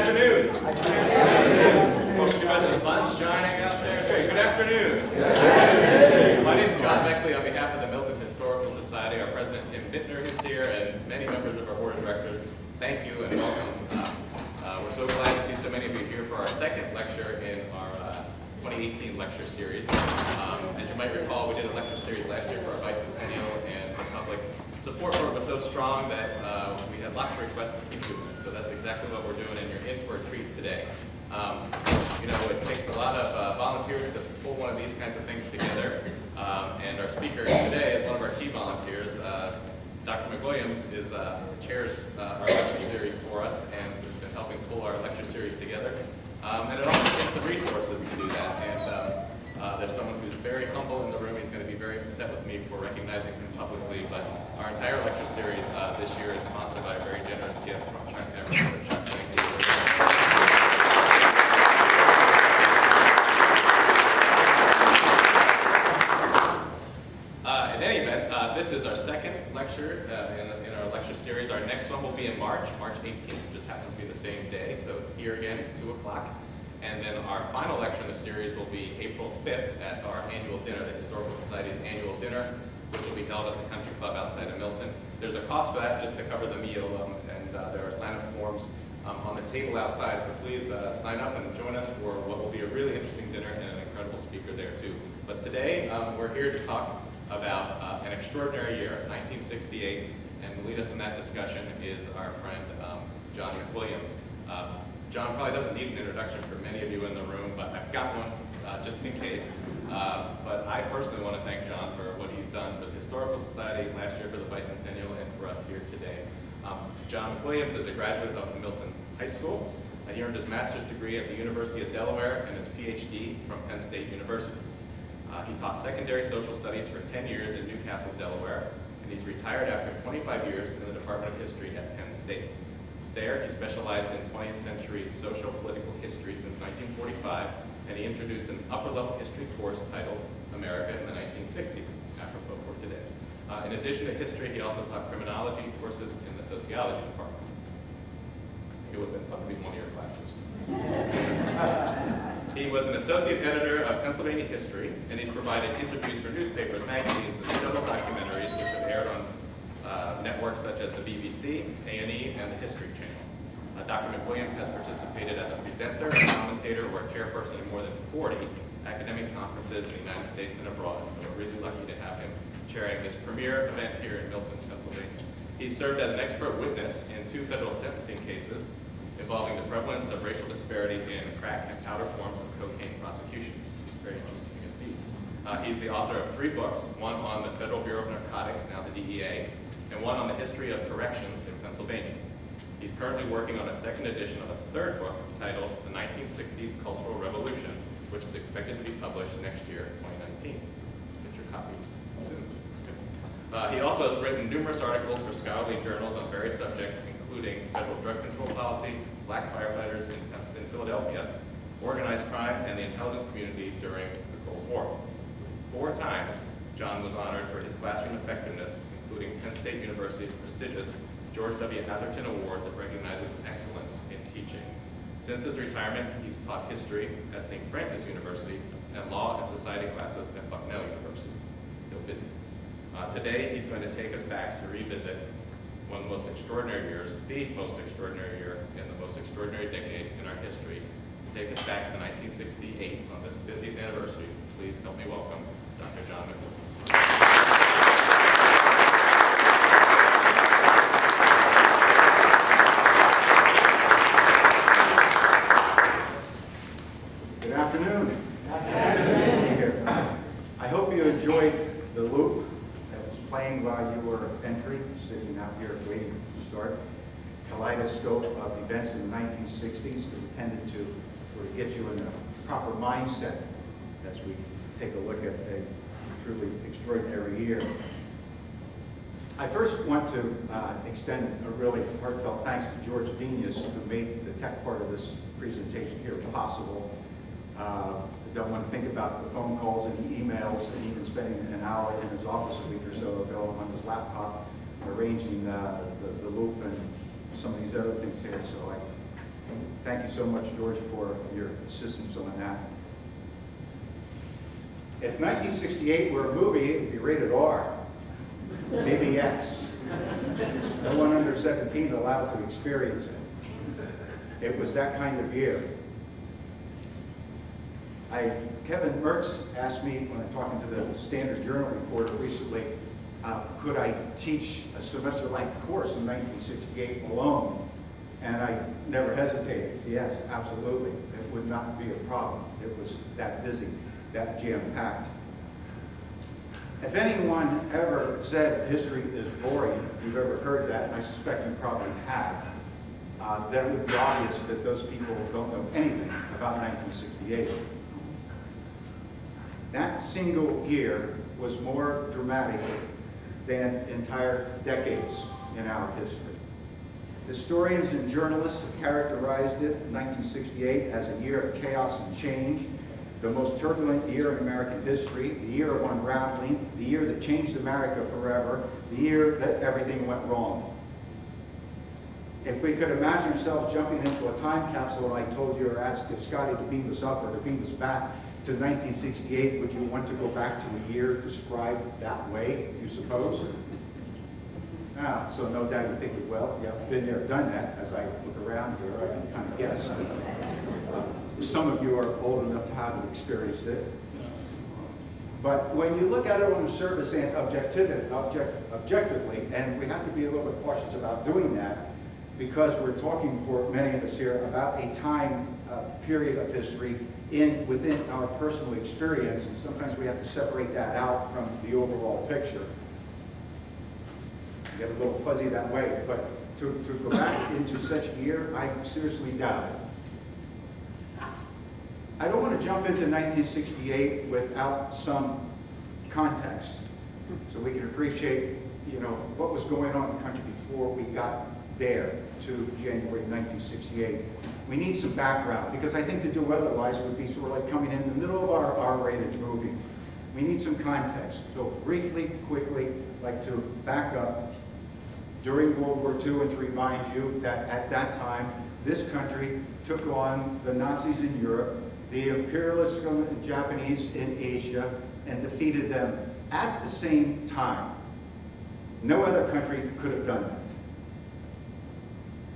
afternoon. Folks, you got the sun shining out there. Say good afternoon. My name is John Beckley on behalf of the Milton Historical Society. Our president, Tim Bittner, is here, and many members of our board of directors. Thank you and welcome. We're so glad to see so many of you here for our second lecture in our 2018 lecture series. As you might recall, we did a lecture series last year for our bicentennial, and the public support for it was so strong that we had lots of requests to keep doing it. So that's exactly what we're doing, and you're in for a treat today. It takes a lot of volunteers to pull one of these kinds of things together, and our speaker today is one of our key volunteers. Dr. McWilliams chairs our lecture series for us and has been helping pull our lecture series together. And it also takes the resources to do that. And there's someone who's very humble in the room. He's going to be very upset with me for recognizing him publicly. But our entire lecture series this year is sponsored by a very generous gift from Chuck Evans. Chuck, thank you. In any event, this is our second lecture in our lecture series. Our next one will be in March 18th. Just happens to be the same day. So here again, 2 o'clock. And then our final lecture in the series will be April 5th at our annual dinner, the Historical Society's annual dinner, which will be held at the Country Club outside of Milton. There's a cost for that just to cover the meal, and there are sign-up forms on the table outside. So please sign up and join us for what will be a really interesting dinner and an incredible speaker there too. But today we're here to talk about an extraordinary year, 1968, and to lead us in that discussion is our friend John McWilliams. John probably doesn't need an introduction for many of you in the room, but I've got one just in case. But I personally want to thank John for what he's done for the Historical Society last year for the bicentennial and for us here today. John McWilliams is a graduate of Milton High School. He earned his master's degree at the University of Delaware and his PhD from Penn State University. He taught secondary social studies for 10 years in Newcastle, Delaware, and he's retired after 25 years in the Department of History at Penn State. There, he specialized in 20th century social political history since 1945, and he introduced an upper-level history course titled America in the 1960s, apropos for today. In addition to history, he also taught criminology courses in the sociology department. It would have been fun to be in one of your classes. He was an associate editor of Pennsylvania History, and he's provided interviews for newspapers, magazines, and several documentaries which have aired on networks such as the BBC, A&E, and the History Channel. Dr. McWilliams has participated as a presenter, a commentator, or a chairperson in more than 40 academic conferences in the United States and abroad, so we're really lucky to have him chairing this premier event here in Milton, Pennsylvania. He's served as an expert witness in 2 federal sentencing cases involving the prevalence of racial disparity in crack and powder forms of cocaine prosecutions. It's very interesting indeed. He's the author of 3 books, one on the Federal Bureau of Narcotics, now the DEA, and one on the history of corrections in Pennsylvania. He's currently working on a second edition of a 3rd book titled The 1960s Cultural Revolution, which is expected to be published next year, 2019. Get your copies soon. He also has written numerous articles for scholarly journals on various subjects, including federal drug control policy, black firefighters in Philadelphia, organized crime, and the intelligence community during the Cold War. 4 times, John was honored for his classroom effectiveness, including Penn State University's prestigious George W. Atherton Award that recognizes excellence in teaching. Since his retirement, he's taught history at St. Francis University and law and society classes at Bucknell University. He's still busy. Today, he's going to take us back to revisit one of the most extraordinary years, the most extraordinary year in the most extraordinary decade in our history, to take us back to 1968 on this 50th anniversary. Please help me welcome Dr. John McWilliams. Good afternoon. I hope you enjoyed the loop that was playing while you were entering, sitting out here waiting to start. Kaleidoscope of events in the 1960s that intended to sort of get you in the proper mindset as we take a look at a truly extraordinary year. I first want to extend a really heartfelt thanks to George Venius, who made the tech part of this presentation here possible. I don't want to think about the phone calls and the emails and even spending an hour in his office a week or so ago on his laptop arranging the loop and some of these other things here. So I Thank you so much, George, for your assistance on that. If 1968 were a movie, it would be rated R, maybe X. No one under 17 allowed to experience it. It was that kind of year. Kevin Mertz asked me when I'm talking to the Standard Journal reporter recently, could I teach a semester-length course in 1968 alone? And I never hesitated. Yes, absolutely. It would not be a problem. It was that busy, that jam-packed. If anyone ever said history is boring, if you've ever heard that, and I suspect you probably have, then it would be obvious that those people don't know anything about 1968. That single year was more dramatic than entire decades in our history. Historians and journalists have characterized it, 1968, as a year of chaos and change, the most turbulent year in American history, the year of unraveling, the year that changed America forever, the year that everything went wrong. If we could imagine ourselves jumping into a time capsule, and I told you or asked if Scotty to beam us up or to beam us back to 1968, would you want to go back to a year described that way, you suppose? So no doubt you think, well, yeah, been there, done that. As I look around here, I can kind of guess. Some of you are old enough to have experienced it. But when you look at it on the surface and objectively, and we have to be a little bit cautious about doing that, because we're talking for many of us here about a time period of history within our personal experience, and sometimes we have to separate that out from the overall picture. Get a little fuzzy that way, but to go back into such a year, I seriously doubt it. I don't want to jump into 1968 without some context, so we can appreciate, what was going on in the country before we got there to January 1968. We need some background, because I think to do otherwise would be sort of like coming in the middle of our R-rated movie. We need some context. So briefly, quickly, like to back up. During World War II, and to remind you that at that time, this country took on the Nazis in Europe, the imperialists from the Japanese in Asia, and defeated them at the same time. No other country could have done that.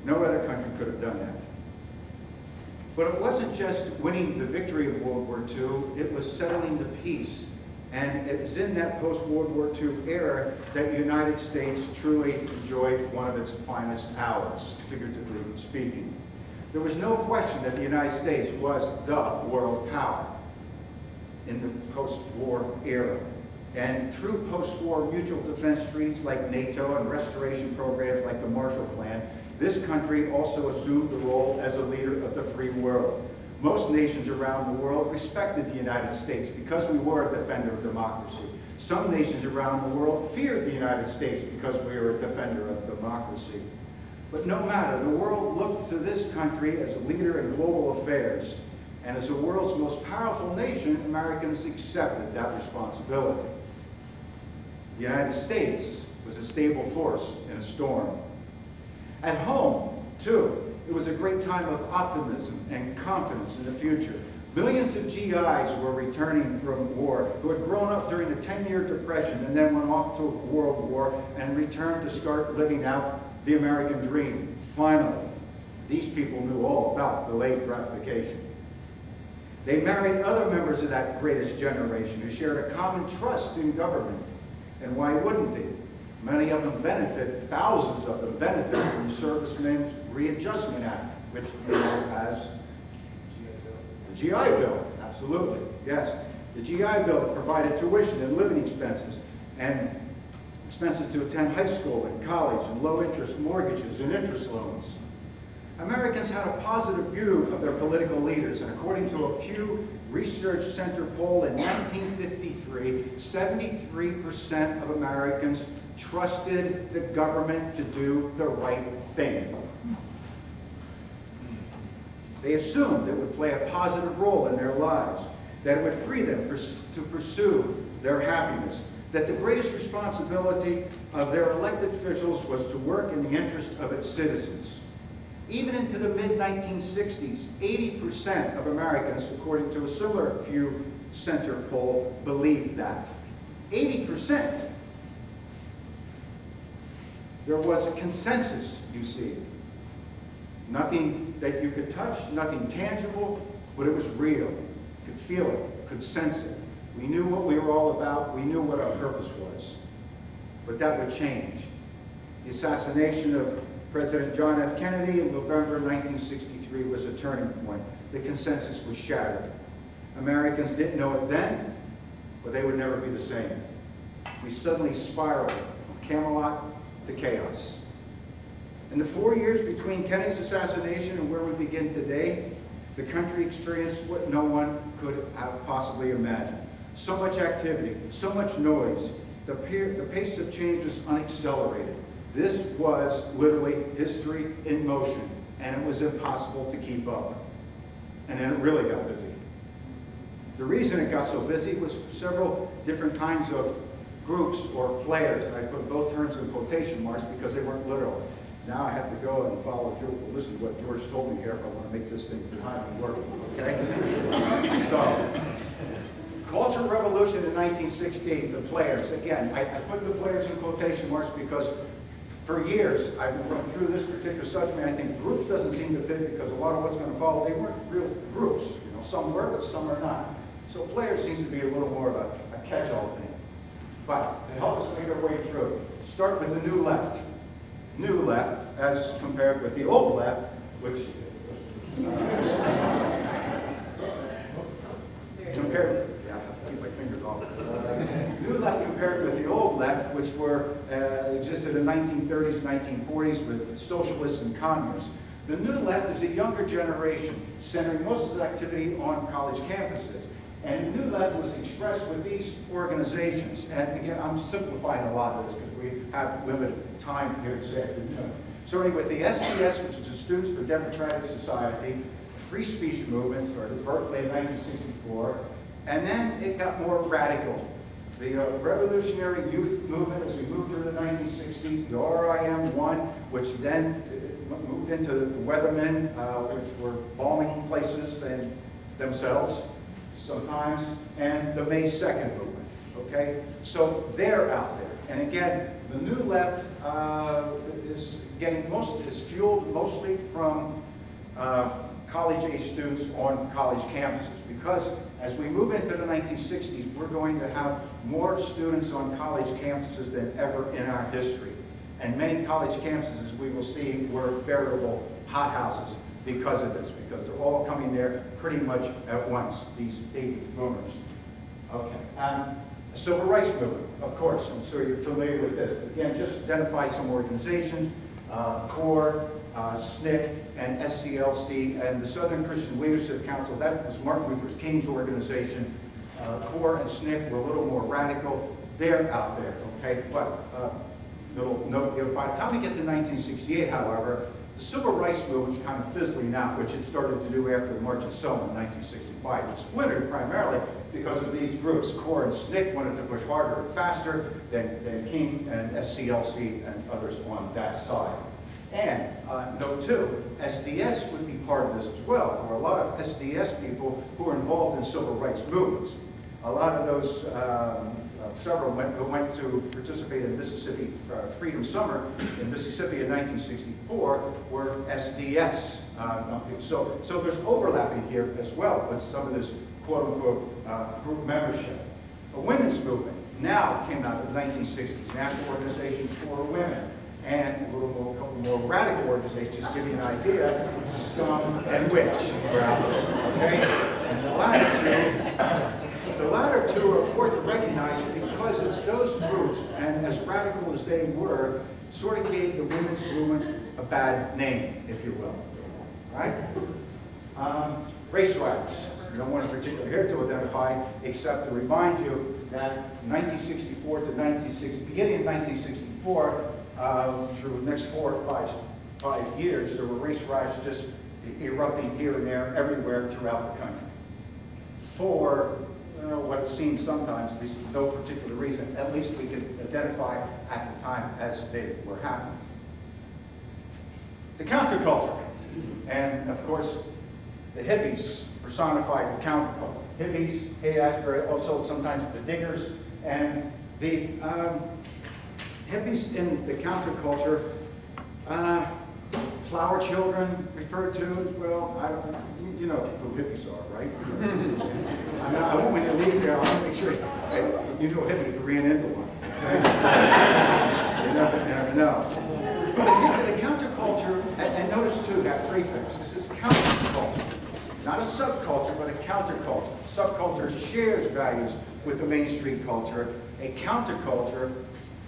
No other country could have done that. But it wasn't just winning the victory of World War II, it was settling the peace. And it was in that post-World War II era that the United States truly enjoyed one of its finest hours, figuratively speaking. There was no question that the United States was the world power in the post-war era. And through post-war mutual defense treaties like NATO and restoration programs like the Marshall Plan, this country also assumed the role as a leader of the free world. Most nations around the world respected the United States because we were a defender of democracy. Some nations around the world feared the United States because we were a defender of democracy. But no matter, the world looked to this country as a leader in global affairs. And as the world's most powerful nation, Americans accepted that responsibility. The United States was a stable force in a storm. At home, too, it was a great time of optimism and confidence in the future. Millions of GIs were returning from war who had grown up during the 10-year Depression and then went off to World War and returned to start living out the American dream. Finally, these people knew all about delayed gratification. They married other members of that greatest generation who shared a common trust in government. And why wouldn't they? Many of them benefit, thousands of them benefit from the Servicemen's Readjustment Act, which you know as the GI Bill. Absolutely, yes. The GI Bill provided tuition and living expenses and expenses to attend high school and college and low-interest mortgages and interest loans. Americans had a positive view of their political leaders, and according to a Pew Research Center poll in 1953, 73% of Americans trusted the government to do the right thing. They assumed it would play a positive role in their lives, that it would free them to pursue their happiness, that the greatest responsibility of their elected officials was to work in the interest of its citizens. Even into the mid-1960s, 80% of Americans, according to a similar Pew Center poll, believed that. 80%. There was a consensus, you see. Nothing that you could touch, nothing tangible, but it was real. You could feel it, could sense it. We knew what we were all about. We knew what our purpose was. But that would change. The assassination of President John F. Kennedy in November 1963 was a turning point. The consensus was shattered. Americans didn't know it then, but they would never be the same. We suddenly spiraled from Camelot to chaos. In the 4 years between Kennedy's assassination and where we begin today, the country experienced what no one could have possibly imagined. So much activity, so much noise. The pace of change was unaccelerated. This was literally history in motion, and it was impossible to keep up. And then it really got busy. The reason it got so busy was several different kinds of groups or players, and I put both terms in quotation marks because they weren't literal. Now I have to go and follow George. Listen to what George told me here if I want to make this thing finally work, okay? So, Cultural Revolution in 1916, the players. Again, I put the players in quotation marks because for years I've been going through this particular subject, and I think groups doesn't seem to fit because a lot of what's going to follow, they weren't real groups. You know, some were, but some are not. So players seems to be a little more of a catch-all thing. But to help us make our way through, start with the new left. New left as compared with the old left, which compared, yeah, I have to keep my fingers off. New left compared with the old left, which existed in the 1930s, 1940s with socialists and communists. The new left is a younger generation centering most of its activity on college campuses. And the new left was expressed with these organizations. And again, I'm simplifying a lot of this because we have limited time here this afternoon. Starting with the SDS, which is the Students for Democratic Society, free speech movement, started Berkeley in 1964. And then it got more radical. The Revolutionary Youth Movement, as we moved through the 1960s, the RIM-1, which then moved into the Weathermen, which were bombing places and themselves sometimes, and the May 2nd movement, okay? So they're out there. And again, the new left is fueled mostly from college-age students on college campuses, because as we move into the 1960s, we're going to have more students on college campuses than ever in our history. And many college campuses, we will see, were veritable hothouses because of this, because they're all coming there pretty much at once, these baby boomers. Okay. Civil rights movement, of course, I'm sure you're familiar with this. Again, just identify some organizations, CORE, SNCC, and SCLC, and the Southern Christian Leadership Council. That was Martin Luther King's organization. CORE and SNCC were a little more radical. They're out there, okay? But little note here, by the time we get to 1968, however, the civil rights movement's kind of fizzling out, which it started to do after the March of Selma in 1965. It splintered primarily because of these groups. CORE and SNCC wanted to push harder and faster than King and SCLC and others on that side. And note too, SDS would be part of this as well. There were a lot of SDS people who were involved in civil rights movements. A lot of those, several who went to participate in Mississippi Freedom Summer in Mississippi in 1964 were SDS. So there's overlapping here as well with some of this quote-unquote group membership. A women's movement now came out in the 1960s, National Organization for Women, and a couple more radical organizations, just to give you an idea, Scum and Witch are out there, okay? And the latter two are important to recognize because it's those groups, and as radical as they were, sort of gave the women's movement a bad name, if you will, right? Race riots. No one in particular here to identify, except to remind you that 1964 to beginning of 1964, through the next 4 or 5 years, there were race riots just erupting here and there, everywhere throughout the country. For what seems sometimes to be no particular reason, at least we could identify at the time as they were happening. The counterculture. And of course, the hippies personified the counterculture. Hippies, Haight-Ashbury, also sometimes the diggers, and the hippies in the counterculture, flower children referred to as well. You know who hippies are, right? I want when you leave here, I want to make sure you know a hippie if you ran into one. Okay? You never know. But the counterculture, and notice too that prefix, this is counterculture. Not a subculture, but a counterculture. Subculture shares values with the mainstream culture. A counterculture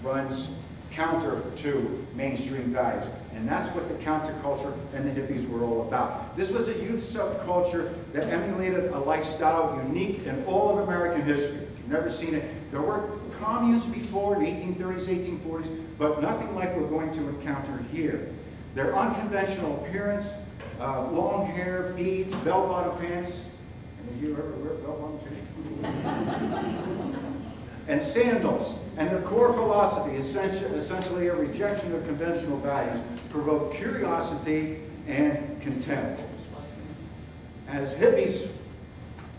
runs counter to mainstream values. And that's what the counterculture and the hippies were all about. This was a youth subculture that emulated a lifestyle unique in all of American history. You've never seen it. There were communes before in the 1830s, 1840s, but nothing like we're going to encounter here. Their unconventional appearance, long hair, beads, bell-bottom pants. Any of you ever wear bell-bottom pants? And sandals. And their core philosophy, essentially a rejection of conventional values, provoked curiosity and contempt. As hippies,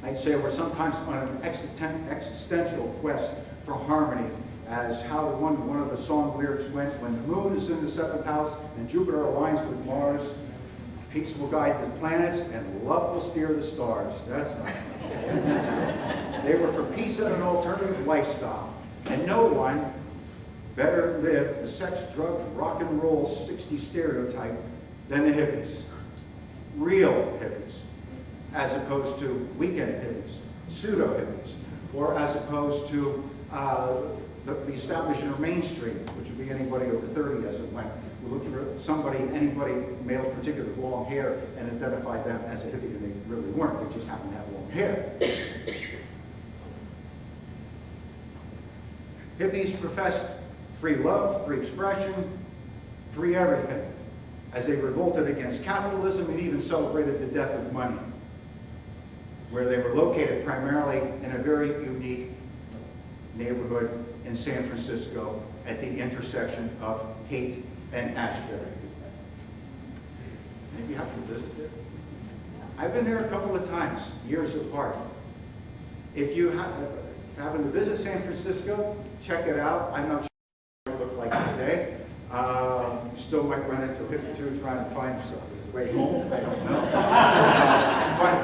I'd say, were sometimes on an existential quest for harmony, as how one of the song lyrics went, when the moon is in the seventh house and Jupiter aligns with Mars, peace will guide the planets and love will steer the stars. That's right. They were for peace and an alternative lifestyle. And no one better lived the sex, drugs, rock and roll 60s stereotype than the hippies. Real hippies. As opposed to weekend hippies, pseudo hippies, or as opposed to the establishment of mainstream, which would be anybody over 30 as it went. We looked for anybody, male particular, with long hair, and identified them as a hippie, and they really weren't. They just happened to have long hair. Hippies professed free love, free expression, free everything, as they revolted against capitalism and even celebrated the death of money, where they were located primarily in a very unique neighborhood in San Francisco at the intersection of Haight and Ashbury. Maybe you have to visit there. I've been there a couple of times, years apart. If you happen to visit San Francisco, check it out. I'm not sure what it looked like today. Still might run into a hippie too trying to find his way home. I don't know. But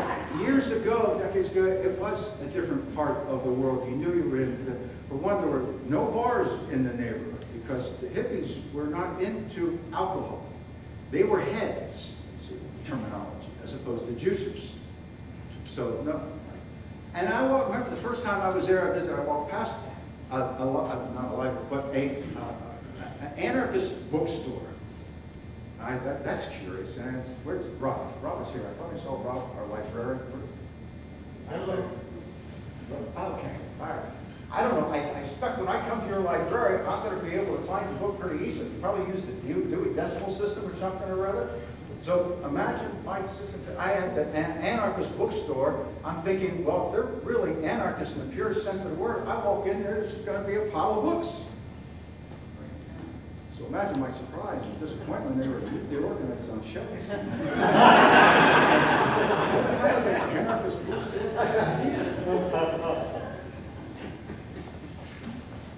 years ago, decades ago, it was a different part of the world. You knew you were in. For one, there were no bars in the neighborhood because the hippies were not into alcohol. They were heads, terminology, as opposed to juicers. So, no. And I remember the first time I was there, I walked past not a library, but an anarchist bookstore. That's curious. And where's Rob? Rob is here. I thought I saw Rob, our librarian. Okay, all right. I don't know. I expect when I come to your library, I'm going to be able to find the book pretty easily. You probably use the Dewey Decimal System or something or other. So imagine my system. I had an anarchist bookstore. I'm thinking, well, if they're really anarchists in the purest sense of the word, I walk in there, there's just going to be a pile of books. So imagine my surprise and disappointment when they were organized on shelves. Anarchist bookstore.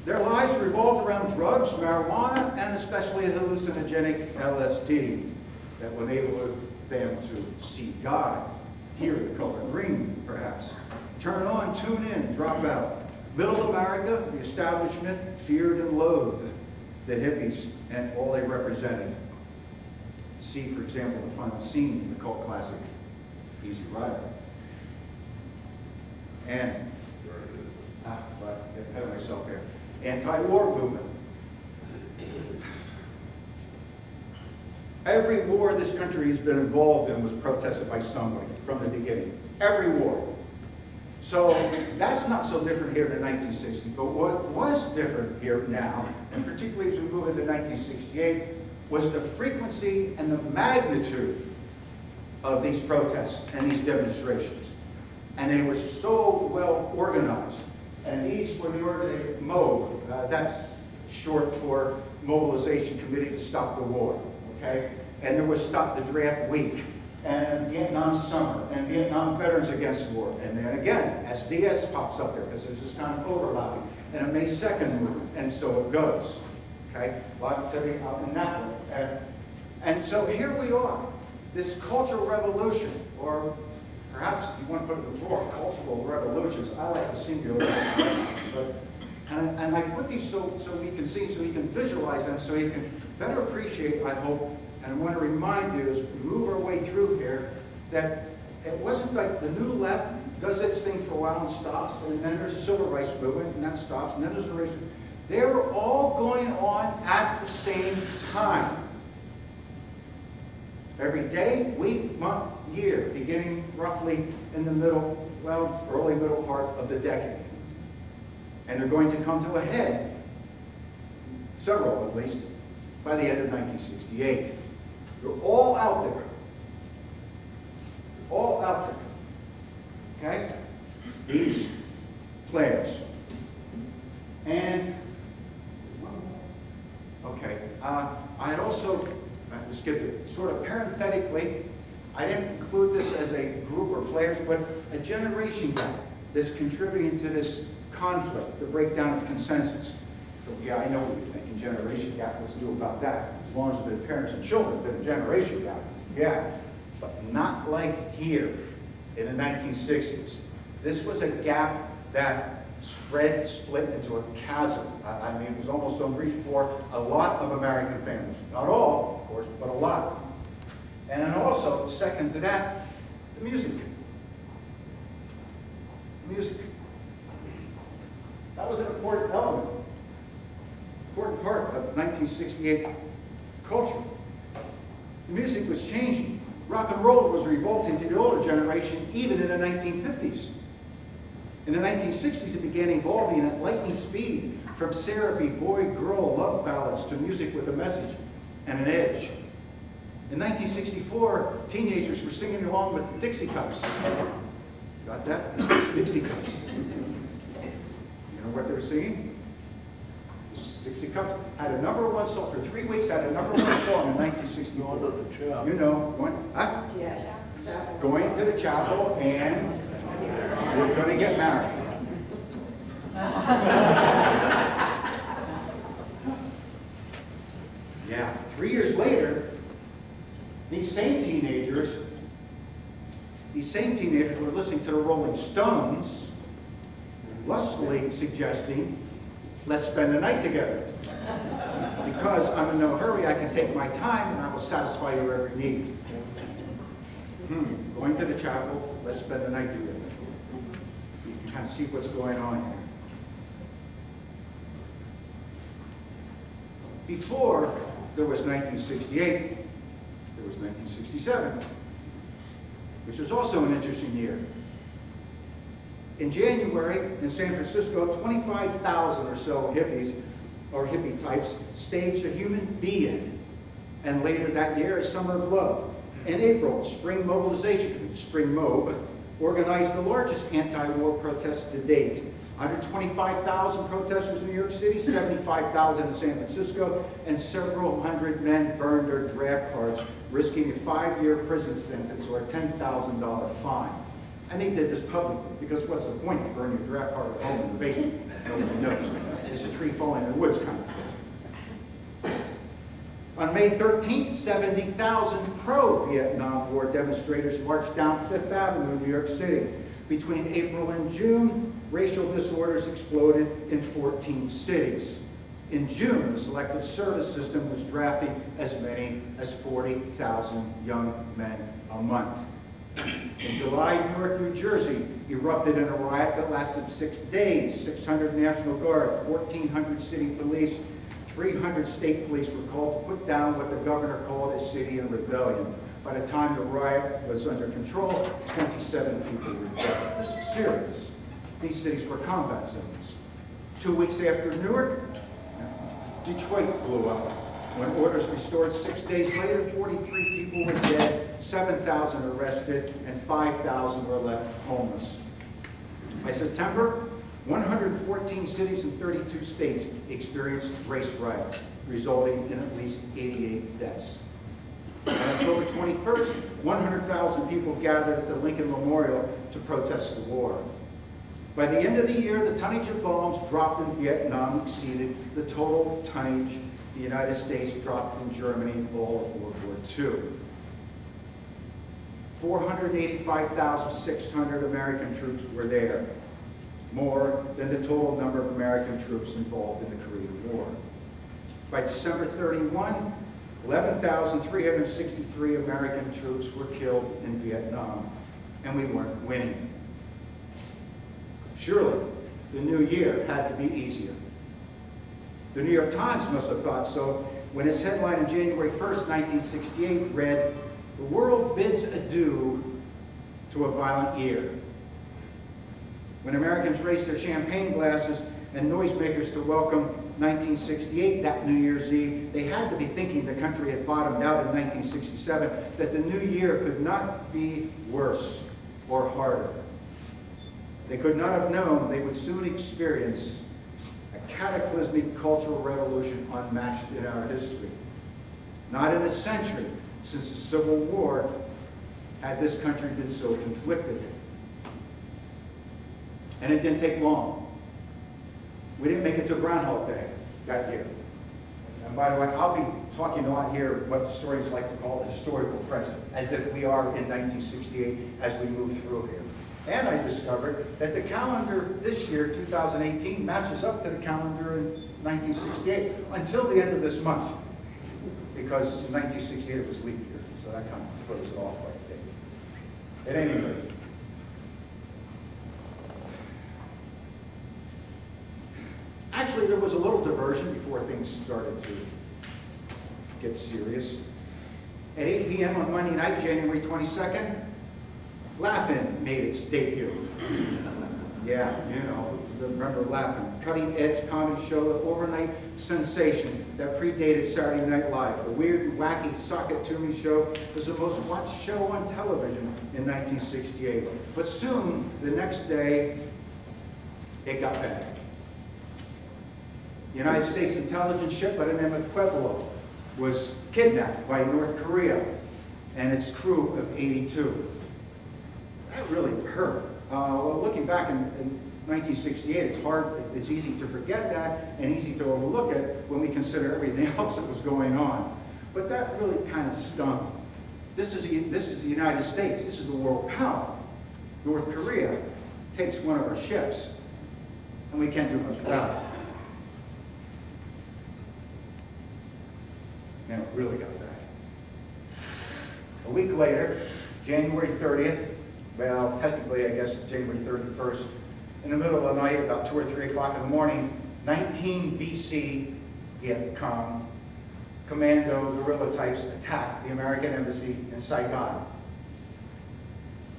Their lives revolved around drugs, marijuana, and especially hallucinogenic LSD that would enable them to see God, hear the color green, perhaps. Turn on, tune in, drop out. Middle America, the establishment, feared and loathed the hippies and all they represented. See, for example, the final scene in the cult classic, Easy Rider. And, ahead of myself here. Anti-war movement. Every war this country has been involved in was protested by somebody from the beginning. Every war. So that's not so different here in the 1960s. But what was different here now, and particularly as we move into 1968, was the frequency and the magnitude of these protests and these demonstrations. And they were so well organized. And these were the organized MOB. That's short for Mobilization Committee to Stop the War. Okay? And there was Stop the Draft Week. and Vietnam Summer, and Vietnam Veterans Against the War. And then again, SDS pops up there, because there's this kind of overlapping, and a May 2nd movement, and so it goes. Okay? Like to the out in that one. And so here we are, this cultural revolution, or perhaps if you want to put it before, cultural revolutions. I like the singular, but and I put these so we can see, so we can visualize them, so you can better appreciate, I hope. And I want to remind you as we move our way through here that it wasn't like the new left does its thing for a while and stops, and then there's a civil rights movement and that stops, and then there's a race. They were all going on at the same time. Every day, week, month, year, beginning roughly in the middle, well, early middle part of the decade. And they're going to come to a head, several at least, by the end of 1968. They're all out there. They're all out there. Okay? These players. And, okay, I had also, I skipped it, sort of parenthetically, I didn't include this as a group or players, but a generation gap that's contributing to this conflict, the breakdown of consensus. So, yeah, I know what you're thinking, generation gap, let's do about that. As long as it's been parents and children, it's been a generation gap. Yeah, but not like here in the 1960s. This was a gap that split into a chasm. I mean, it was almost unreached for a lot of American families. Not all, of course, but a lot. And then also, second to that, the music. Music. That was an important element, important part of 1968 culture. The music was changing. Rock and roll was revolting to the older generation, even in the 1950s. In the 1960s, it began evolving at lightning speed, from syrupy boy-girl love ballads to music with a message and an edge. In 1964, teenagers were singing along with the Dixie Cups. Got that? Dixie Cups. You know what they were singing? Dixie Cups had a #1 song for 3 weeks. Had a #1 song in 1964. You know, going to the chapel and we're going to get married. Yeah. 3 years later, these same teenagers were listening to the Rolling Stones, lustfully suggesting, let's spend the night together. Because I'm in no hurry, I can take my time and I will satisfy your every need. Going to the chapel, let's spend the night together. You can kind of see what's going on here. Before there was 1968, there was 1967, which was also an interesting year. In January, in San Francisco, 25,000 or so hippies, or hippie types, staged a human being. And later that year, a Summer of Love. In April, Spring Mobilization, Spring Mob, organized the largest anti-war protest to date. 125,000 protesters in New York City, 75,000 in San Francisco, and several hundred men burned their draft cards, risking a 5-year prison sentence or a $10,000 fine. And they did this publicly, because what's the point of burning your draft card at home in the basement? Nobody knows. It's a tree falling in the woods kind of thing. On May 13th, 70,000 pro-Vietnam War demonstrators marched down Fifth Avenue in New York City. Between April and June, racial disorders exploded in 14 cities. In June, the Selective Service System was drafting as many as 40,000 young men a month. In July, Newark, New Jersey erupted in a riot that lasted 6 days. 600 National Guard, 1,400 city police, 300 state police were called to put down what the governor called a city in rebellion. By the time the riot was under control, 27 people were dead. This is serious. These cities were combat zones. 2 weeks after Newark, Detroit blew up. When orders restored 6 days later, 43 people were dead, 7,000 arrested, and 5,000 were left homeless. By September, 114 cities in 32 states experienced race riots, resulting in at least 88 deaths. On October 21st, 100,000 people gathered at the Lincoln Memorial to protest the war. By the end of the year, the tonnage of bombs dropped in Vietnam exceeded the total tonnage the United States dropped in Germany in all of World War II. 485,600 American troops were there, more than the total number of American troops involved in the Korean War. By December 31, 11,363 American troops were killed in Vietnam, and we weren't winning. Surely, the new year had to be easier. The New York Times must have thought so when its headline on January 1st, 1968 read, "The world bids adieu to a violent year." When Americans raised their champagne glasses and noisemakers to welcome 1968, that New Year's Eve, they had to be thinking the country had bottomed out in 1967, that the new year could not be worse or harder. They could not have known they would soon experience a cataclysmic cultural revolution unmatched in our history. Not in a century since the Civil War had this country been so conflicted. And it didn't take long. We didn't make it to Groundhog Day that year. And by the way, I'll be talking a lot here what historians like to call the historical present, as if we are in 1968 as we move through here. And I discovered that the calendar this year, 2018, matches up to the calendar in 1968 until the end of this month. Because in 1968 it was leap year, so that kind of throws it off right there. At any rate, actually there was a little diversion before things started to get serious. At 8 p.m. on Monday night, January 22nd, Laugh-In made its debut. Yeah, you know, remember Laugh-In. Cutting-edge comedy show, an overnight sensation that predated Saturday Night Live. The weird and wacky Sock-It To Me show was the most watched show on television in 1968. But soon, the next day, it got bad. The United States intelligence ship by the name of McWilliams was kidnapped by North Korea and its crew of 82. That really hurt. Well, looking back in 1968, it's easy to forget that and easy to overlook it when we consider everything else that was going on. But that really kind of stung. This is the United States. This is the world power. North Korea takes one of our ships, and we can't do much about it. Now it really got bad. A week later, January 30th, well, technically, I guess January 31st, in the middle of the night, about 2 or 3 o'clock in the morning, 19 VC Viet Cong commando guerrilla types attacked the American embassy in Saigon.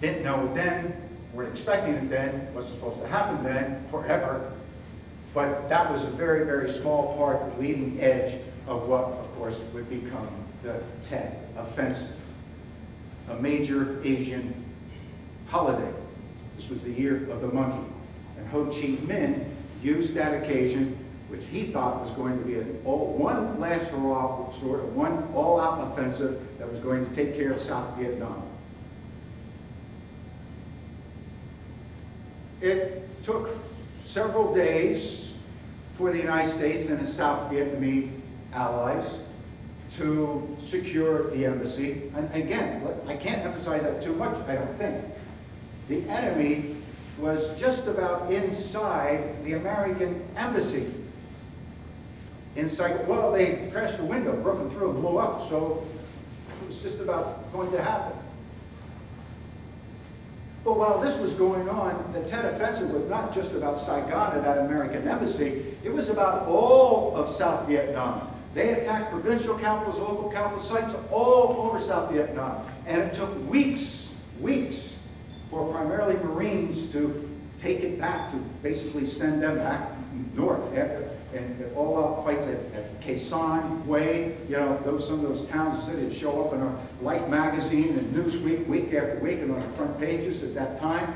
Didn't know it then, weren't expecting it then, wasn't supposed to happen then, forever. But that was a very, very small part, the leading edge of what, of course, would become the Tet Offensive, a major Asian holiday. This was the year of the monkey. And Ho Chi Minh used that occasion, which he thought was going to be one last hurrah, sort of one all-out offensive that was going to take care of South Vietnam. It took several days for the United States and its South Vietnamese allies to secure the embassy. And again, I can't emphasize that too much, I don't think. The enemy was just about inside the American embassy. Inside, well, they crashed the window, broken through, and blew up, so it was just about going to happen. But while this was going on, the Tet Offensive was not just about Saigon or that American embassy, it was about all of South Vietnam. They attacked provincial capitals, local capital sites all over South Vietnam. And it took weeks for primarily Marines to take it back, to basically send them back north. And all-out fights at Khe Sanh, Hue, you know, some of those towns and cities show up in our Life magazine and Newsweek week after week and on the front pages at that time.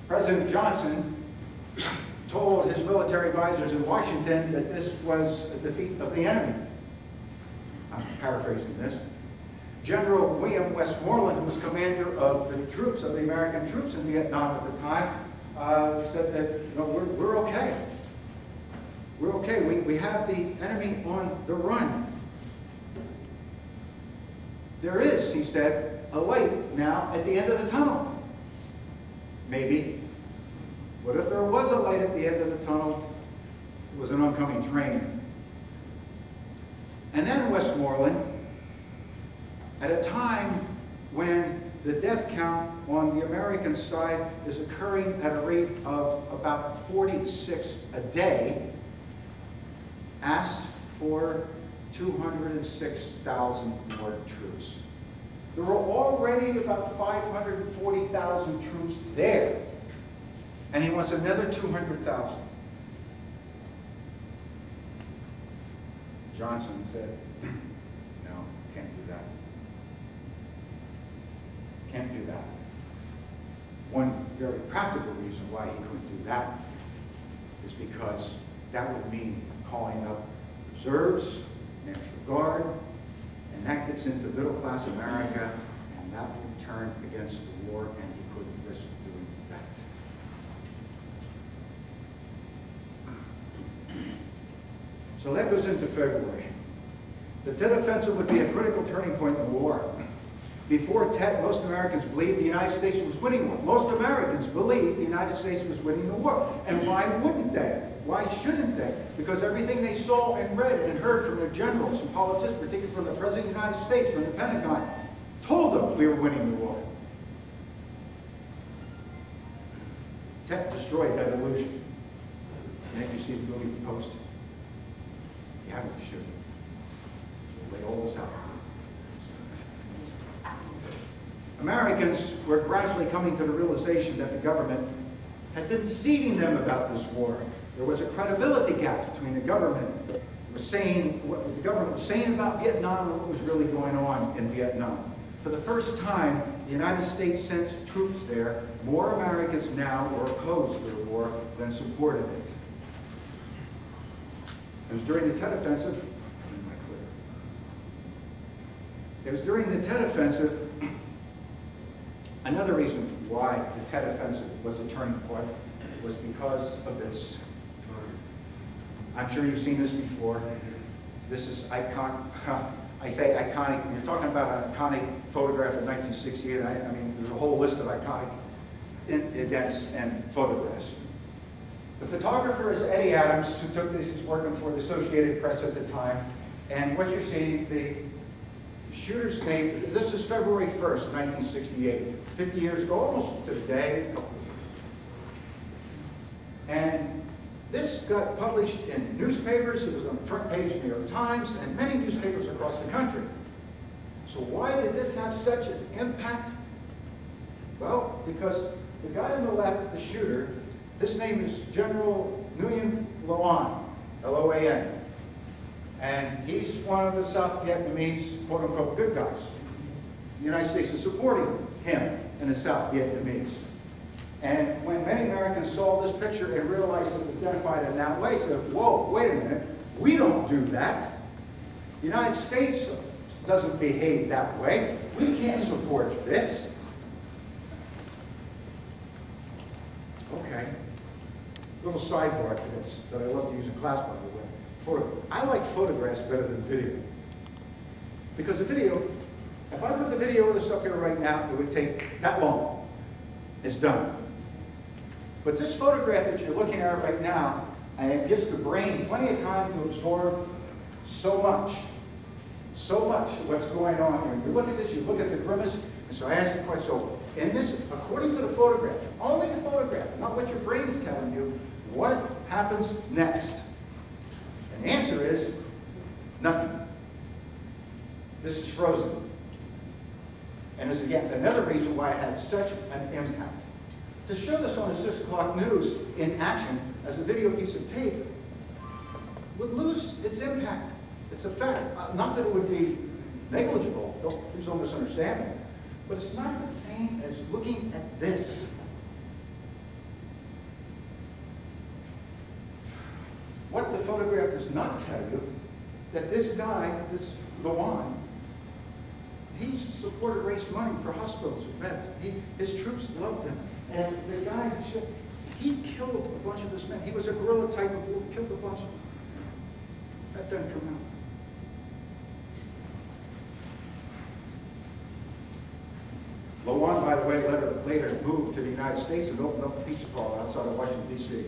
President Johnson told his military advisors in Washington that this was a defeat of the enemy. I'm paraphrasing this. General William Westmoreland, who was commander of the troops, of the American troops in Vietnam at the time, said that, you know, we're okay. We're okay. We have the enemy on the run. There is, he said, a light now at the end of the tunnel. Maybe. What if there was a light at the end of the tunnel? It was an oncoming train. And then Westmoreland, at a time when the death count on the American side is occurring at a rate of about 46 a day, asked for 206,000 more troops. There were already about 540,000 troops there, and he wants another 200,000. Johnson said, no, can't do that. Can't do that. One very practical reason why he couldn't do that is because that would mean calling up reserves, National Guard, and that gets into middle-class America, and that would turn against the war, and he couldn't risk doing that. So that goes into February. The Tet Offensive would be a critical turning point in the war. Before Tet, most Americans believed the United States was winning the war. Most Americans believed the United States was winning the war. And why wouldn't they? Why shouldn't they? Because everything they saw and read and heard from their generals and politicians, particularly from the President of the United States, from the Pentagon, told them we were winning the war. Tet destroyed that illusion. And if you see the movie The Post, you haven't, you should. We'll lay all this out. Americans were gradually coming to the realization that the government had been deceiving them about this war. There was a credibility gap between the government was saying, what the government was saying about Vietnam and what was really going on in Vietnam. For the first time, the United States sent troops there. More Americans now were opposed to the war than supported it. It was during the Tet Offensive. It was during the Tet Offensive. Another reason why the Tet Offensive was a turning point was because of this. I'm sure you've seen this before. This is iconic. I say iconic. You're talking about an iconic photograph of 1968. I mean, there's a whole list of iconic events and photographs. The photographer is Eddie Adams, who took this. He's working for the Associated Press at the time. And what you see, the shooter's name, this is February 1st, 1968, 50 years ago, almost to the day. And this got published in newspapers. It was on the front page of the New York Times and many newspapers across the country. So why did this have such an impact? Well, because the guy on the left, the shooter, his name is General Nguyen Loan, L-O-A-N. And he's one of the South Vietnamese, quote-unquote, good guys. The United States is supporting him and the South Vietnamese. And when many Americans saw this picture and realized it was identified in that way, said, whoa, wait a minute, we don't do that. The United States doesn't behave that way. We can't support this. Okay. Little sidebar to this that I love to use in class, by the way. I like photographs better than video. Because the video, if I put the video of this up here right now, it would take that long. It's done. But this photograph that you're looking at right now, it gives the brain plenty of time to absorb so much of what's going on here. You look at this, you look at the grimace, and so I ask the question, so in this, according to the photograph, only the photograph, not what your brain is telling you, what happens next? And the answer is nothing. This is frozen. And this is, again, another reason why it had such an impact. To show this on the 6 o'clock news in action as a video piece of tape would lose its impact, its effect. Not that it would be negligible, please don't misunderstand me, but it's not the same as looking at this. photograph does not tell you that this guy, this Lawan, he supported, raised money for hospitals and vets. His troops loved him. And the guy, he killed a bunch of his men. He was a guerrilla type of group, killed a bunch of them. That doesn't come out. Lawan, by the way, later moved to the United States and opened up a pizza parlor outside of Washington, D.C.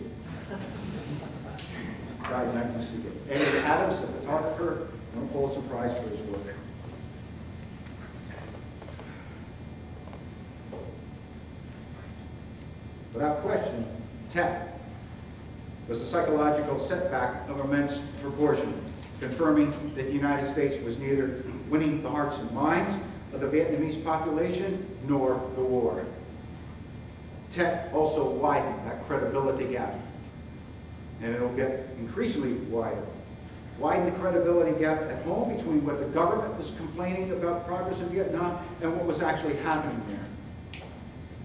Died in 1968. David Adams, the photographer, won a Pulitzer Prize for his work. Without question, Tet was a psychological setback of immense proportion, confirming that the United States was neither winning the hearts and minds of the Vietnamese population nor the war. Tet also widened that credibility gap, and it'll get increasingly wider. Widen the credibility gap at home between what the government was complaining about progress in Vietnam and what was actually happening there.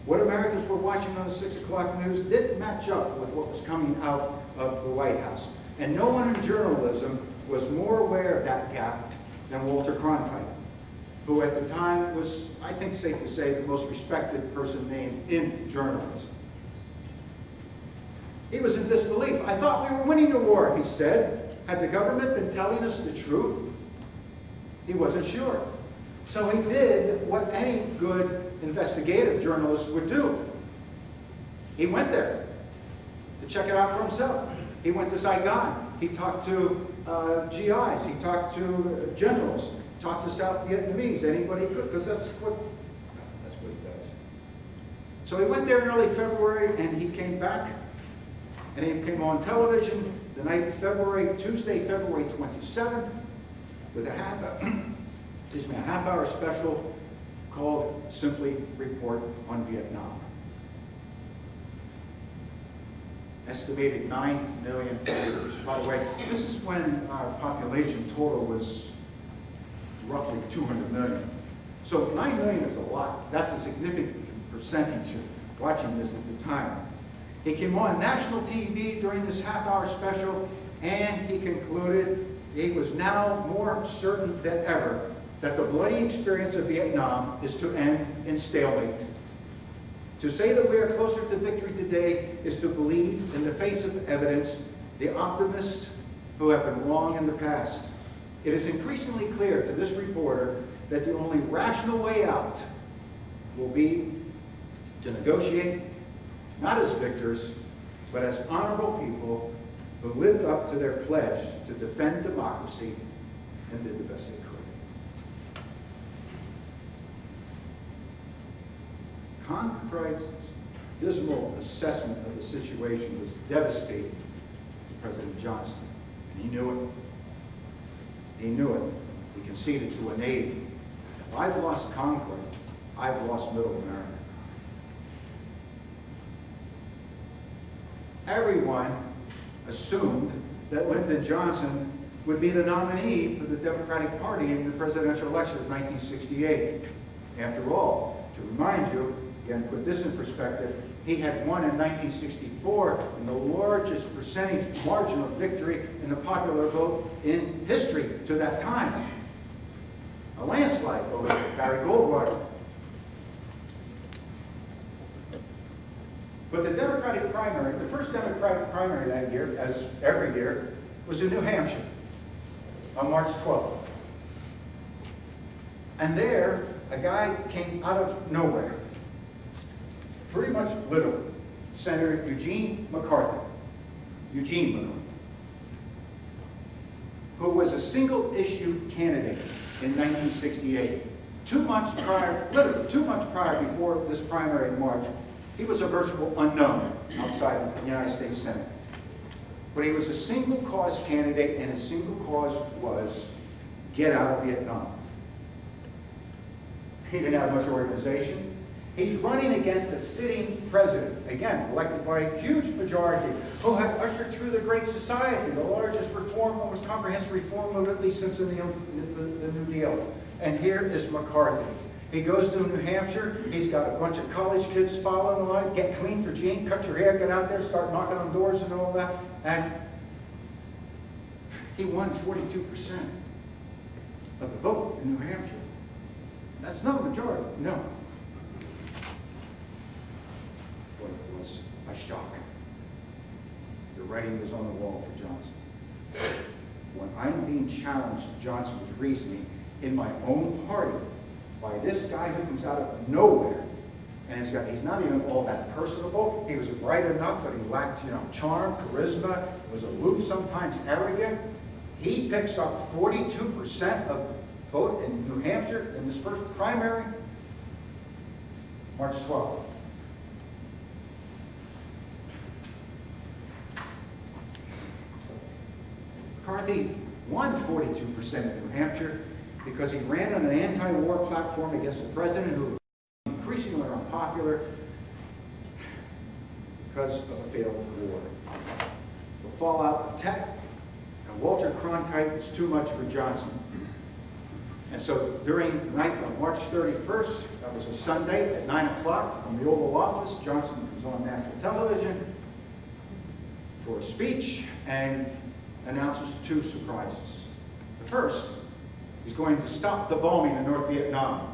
What Americans were watching on the 6 o'clock news didn't match up with what was coming out of the White House. And no one in journalism was more aware of that gap than Walter Cronkite, who at the time was, I think safe to say, the most respected person named in journalism. He was in disbelief. I thought we were winning the war, he said. Had the government been telling us the truth? He wasn't sure. So he did what any good investigative journalist would do. He went there to check it out for himself. He went to Saigon. He talked to GIs. He talked to generals. Talked to South Vietnamese. Anybody could, because that's what he does. So he went there in early February, and he came back, and he came on television the night of Tuesday, February 27th, with a half-hour special called simply Report on Vietnam. Estimated 9 million viewers. By the way, this is when our population total was roughly 200 million. So 9 million is a lot. That's a significant percentage watching this at the time. He came on national TV during this half-hour special, and he concluded he was now more certain than ever that the bloody experience of Vietnam is to end in stalemate. To say that we are closer to victory today is to believe, in the face of evidence, the optimists who have been wrong in the past. It is increasingly clear to this reporter that the only rational way out will be to negotiate, not as victors, but as honorable people who lived up to their pledge to defend democracy and did the best they could. Cronkite's dismal assessment of the situation was devastating to President Johnson, and he knew it. He knew it. He conceded to an aide. If I've lost Concord, I've lost Middle America. Everyone assumed that Lyndon Johnson would be the nominee for the Democratic Party in the presidential election of 1968. After all, to remind you, again, put this in perspective, he had won in 1964 in the largest percentage margin of victory in the popular vote in history to that time. A landslide over Barry Goldwater. But the Democratic primary, the first Democratic primary that year, as every year, was in New Hampshire on March 12th. And there, a guy came out of nowhere, pretty much literally, Senator Eugene McCarthy, who was a single-issue candidate in 1968. 2 months prior, literally 2 months prior before this primary in March, he was a virtual unknown outside the United States Senate. But he was a single-cause candidate, and his single cause was get out of Vietnam. He didn't have much organization. He's running against a sitting president, again, elected by a huge majority, who had ushered through the Great Society, the largest reform, most comprehensive reform movement, at least since the New Deal. And here is McCarthy. He goes to New Hampshire. He's got a bunch of college kids following along. Get clean for Gene, cut your hair, get out there, start knocking on doors and all that. And He won 42% of the vote in New Hampshire. That's not a majority, no. But it was a shock. The writing was on the wall for Johnson. When I'm being challenged, Johnson was reasoning in my own party by this guy who comes out of nowhere. And he's not even all that personable. He was bright enough, but he lacked, charm, charisma, was aloof, sometimes arrogant. He picks up 42% of the vote in New Hampshire in this first primary, March 12th. McCarthy won 42% in New Hampshire because he ran on an anti-war platform against the president who was increasingly unpopular because of a failed war. The fallout of Tet and Walter Cronkite was too much for Johnson. And so during the night of March 31st, that was a Sunday at 9 o'clock from the Oval Office, Johnson was on national television for a speech and announces two surprises. The first, he's going to stop the bombing in North Vietnam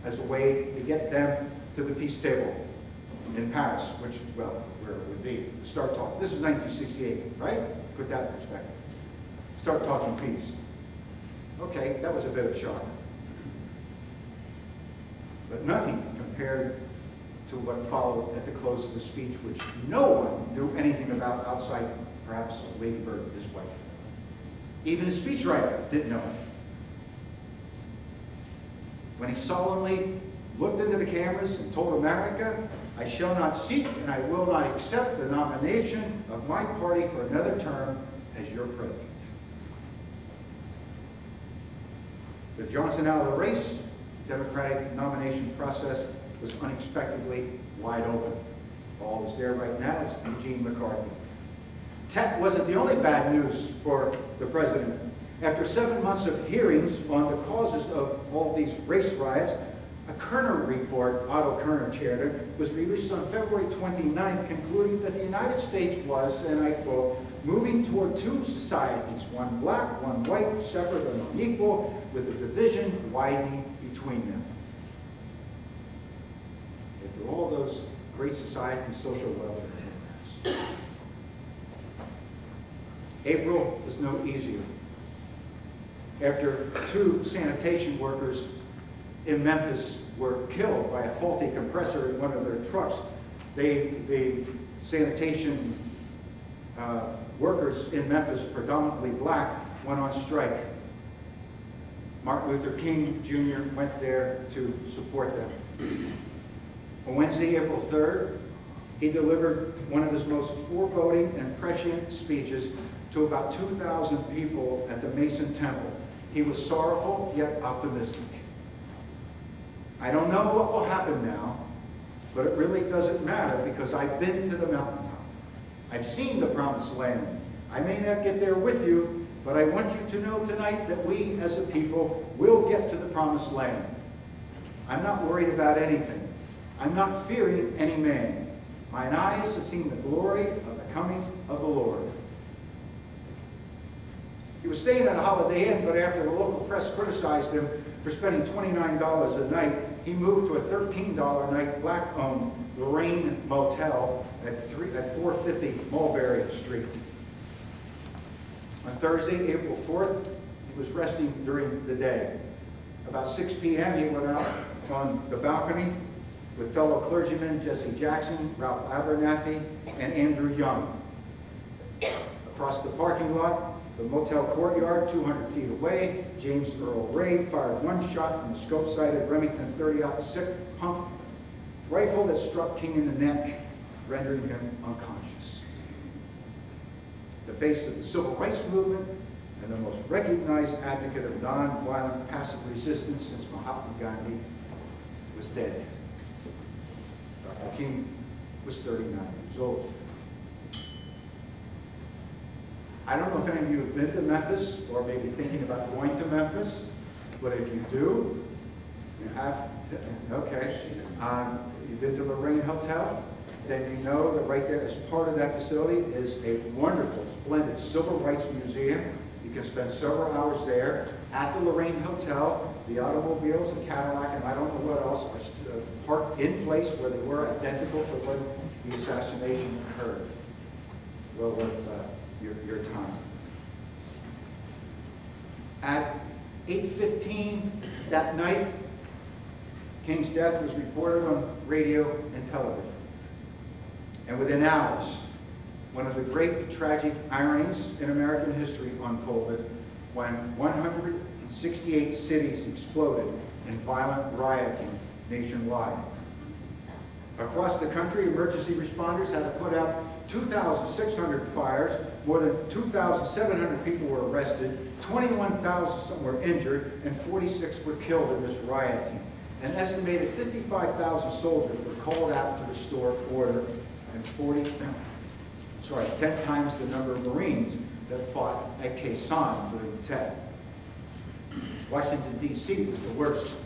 as a way to get them to the peace table in Paris, which, well, where it would be, to start talking. This is 1968, right? Put that in perspective. Start talking peace. Okay, that was a bit of a shock. But nothing compared to what followed at the close of the speech, which no one knew anything about outside, perhaps, Lady Bird, his wife. Even his speechwriter didn't know it. When he solemnly looked into the cameras and told America, "I shall not seek and I will not accept the nomination of my party for another term as your president." With Johnson out of the race, the Democratic nomination process was unexpectedly wide open. All that's there right now is Eugene McCarthy. Tet wasn't the only bad news for the president. After 7 months of hearings on the causes of all these race riots, a Kerner report, Otto Kerner chaired it, was released on February 29th, concluding that the United States was, and I quote, moving toward two societies, one black, one white, separate and unequal, with a division widening between them. After all those great societies, social welfare programs. April was no easier. After two sanitation workers in Memphis were killed by a faulty compressor in one of their trucks, the sanitation workers in Memphis, predominantly black, went on strike. Martin Luther King Jr. went there to support them. On Wednesday, April 3rd, he delivered one of his most foreboding and prescient speeches to about 2,000 people at the Mason Temple. He was sorrowful, yet optimistic. I don't know what will happen now, but it really doesn't matter because I've been to the mountaintop. I've seen the promised land. I may not get there with you, but I want you to know tonight that we as a people will get to the promised land. I'm not worried about anything. I'm not fearing any man. Mine eyes have seen the glory of the coming of the Lord. He was staying at a Holiday Inn, but after the local press criticized him for spending $29 a night, he moved to a $13 a night black-owned Lorraine Motel at 450 Mulberry Street. On Thursday, April 4th, he was resting during the day. About 6 p.m., he went out on the balcony with fellow clergymen Jesse Jackson, Ralph Abernathy, and Andrew Young. Across the parking lot, the motel courtyard, 200 feet away, James Earl Ray fired one shot from the scope-sighted Remington 30-06 pump rifle that struck King in the neck, rendering him unconscious. The face of the civil rights movement and the most recognized advocate of nonviolent passive resistance since Mahatma Gandhi was dead. Dr. King was 39 years old. I don't know if any of you have been to Memphis or maybe thinking about going to Memphis, but if you do, you have to, okay. You've been to Lorraine Hotel, then you know that right there as part of that facility is a wonderful, splendid civil rights museum You can spend several hours there at the Lorraine Hotel. The automobiles, the Cadillac, and I don't know what else, are parked in place where they were identical to when the assassination occurred. Well worth your time. At 8:15 that night, King's death was reported on radio and television. And within hours, one of the great tragic ironies in American history unfolded when 168 cities exploded in violent rioting nationwide. Across the country, emergency responders had to put out 2,600 fires, more than 2,700 people were arrested, 21,000 some were injured, and 46 were killed in this rioting. An estimated 55,000 soldiers were called out to restore order, and 10 times the number of Marines that fought at Khe Sanh during Tet. Washington, D.C. was the worst,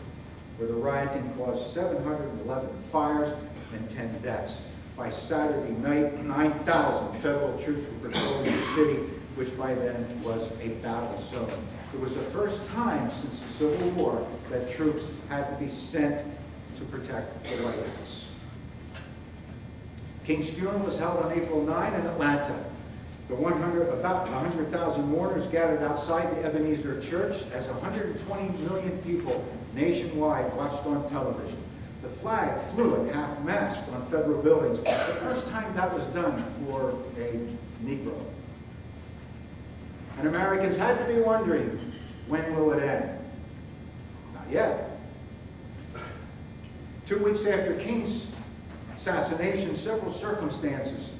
where the rioting caused 711 fires and 10 deaths. By Saturday night, 9,000 federal troops were patrolling the city, which by then was a battle zone. It was the first time since the Civil War that troops had to be sent to protect the White House. King's funeral was held on April 9 in Atlanta. About 100,000 mourners gathered outside the Ebenezer Church as 120 million people nationwide watched on television. The flag flew at half-mast on federal buildings, the first time that was done for a Negro. And Americans had to be wondering, when will it end? Not yet. 2 weeks after King's assassination, several circumstances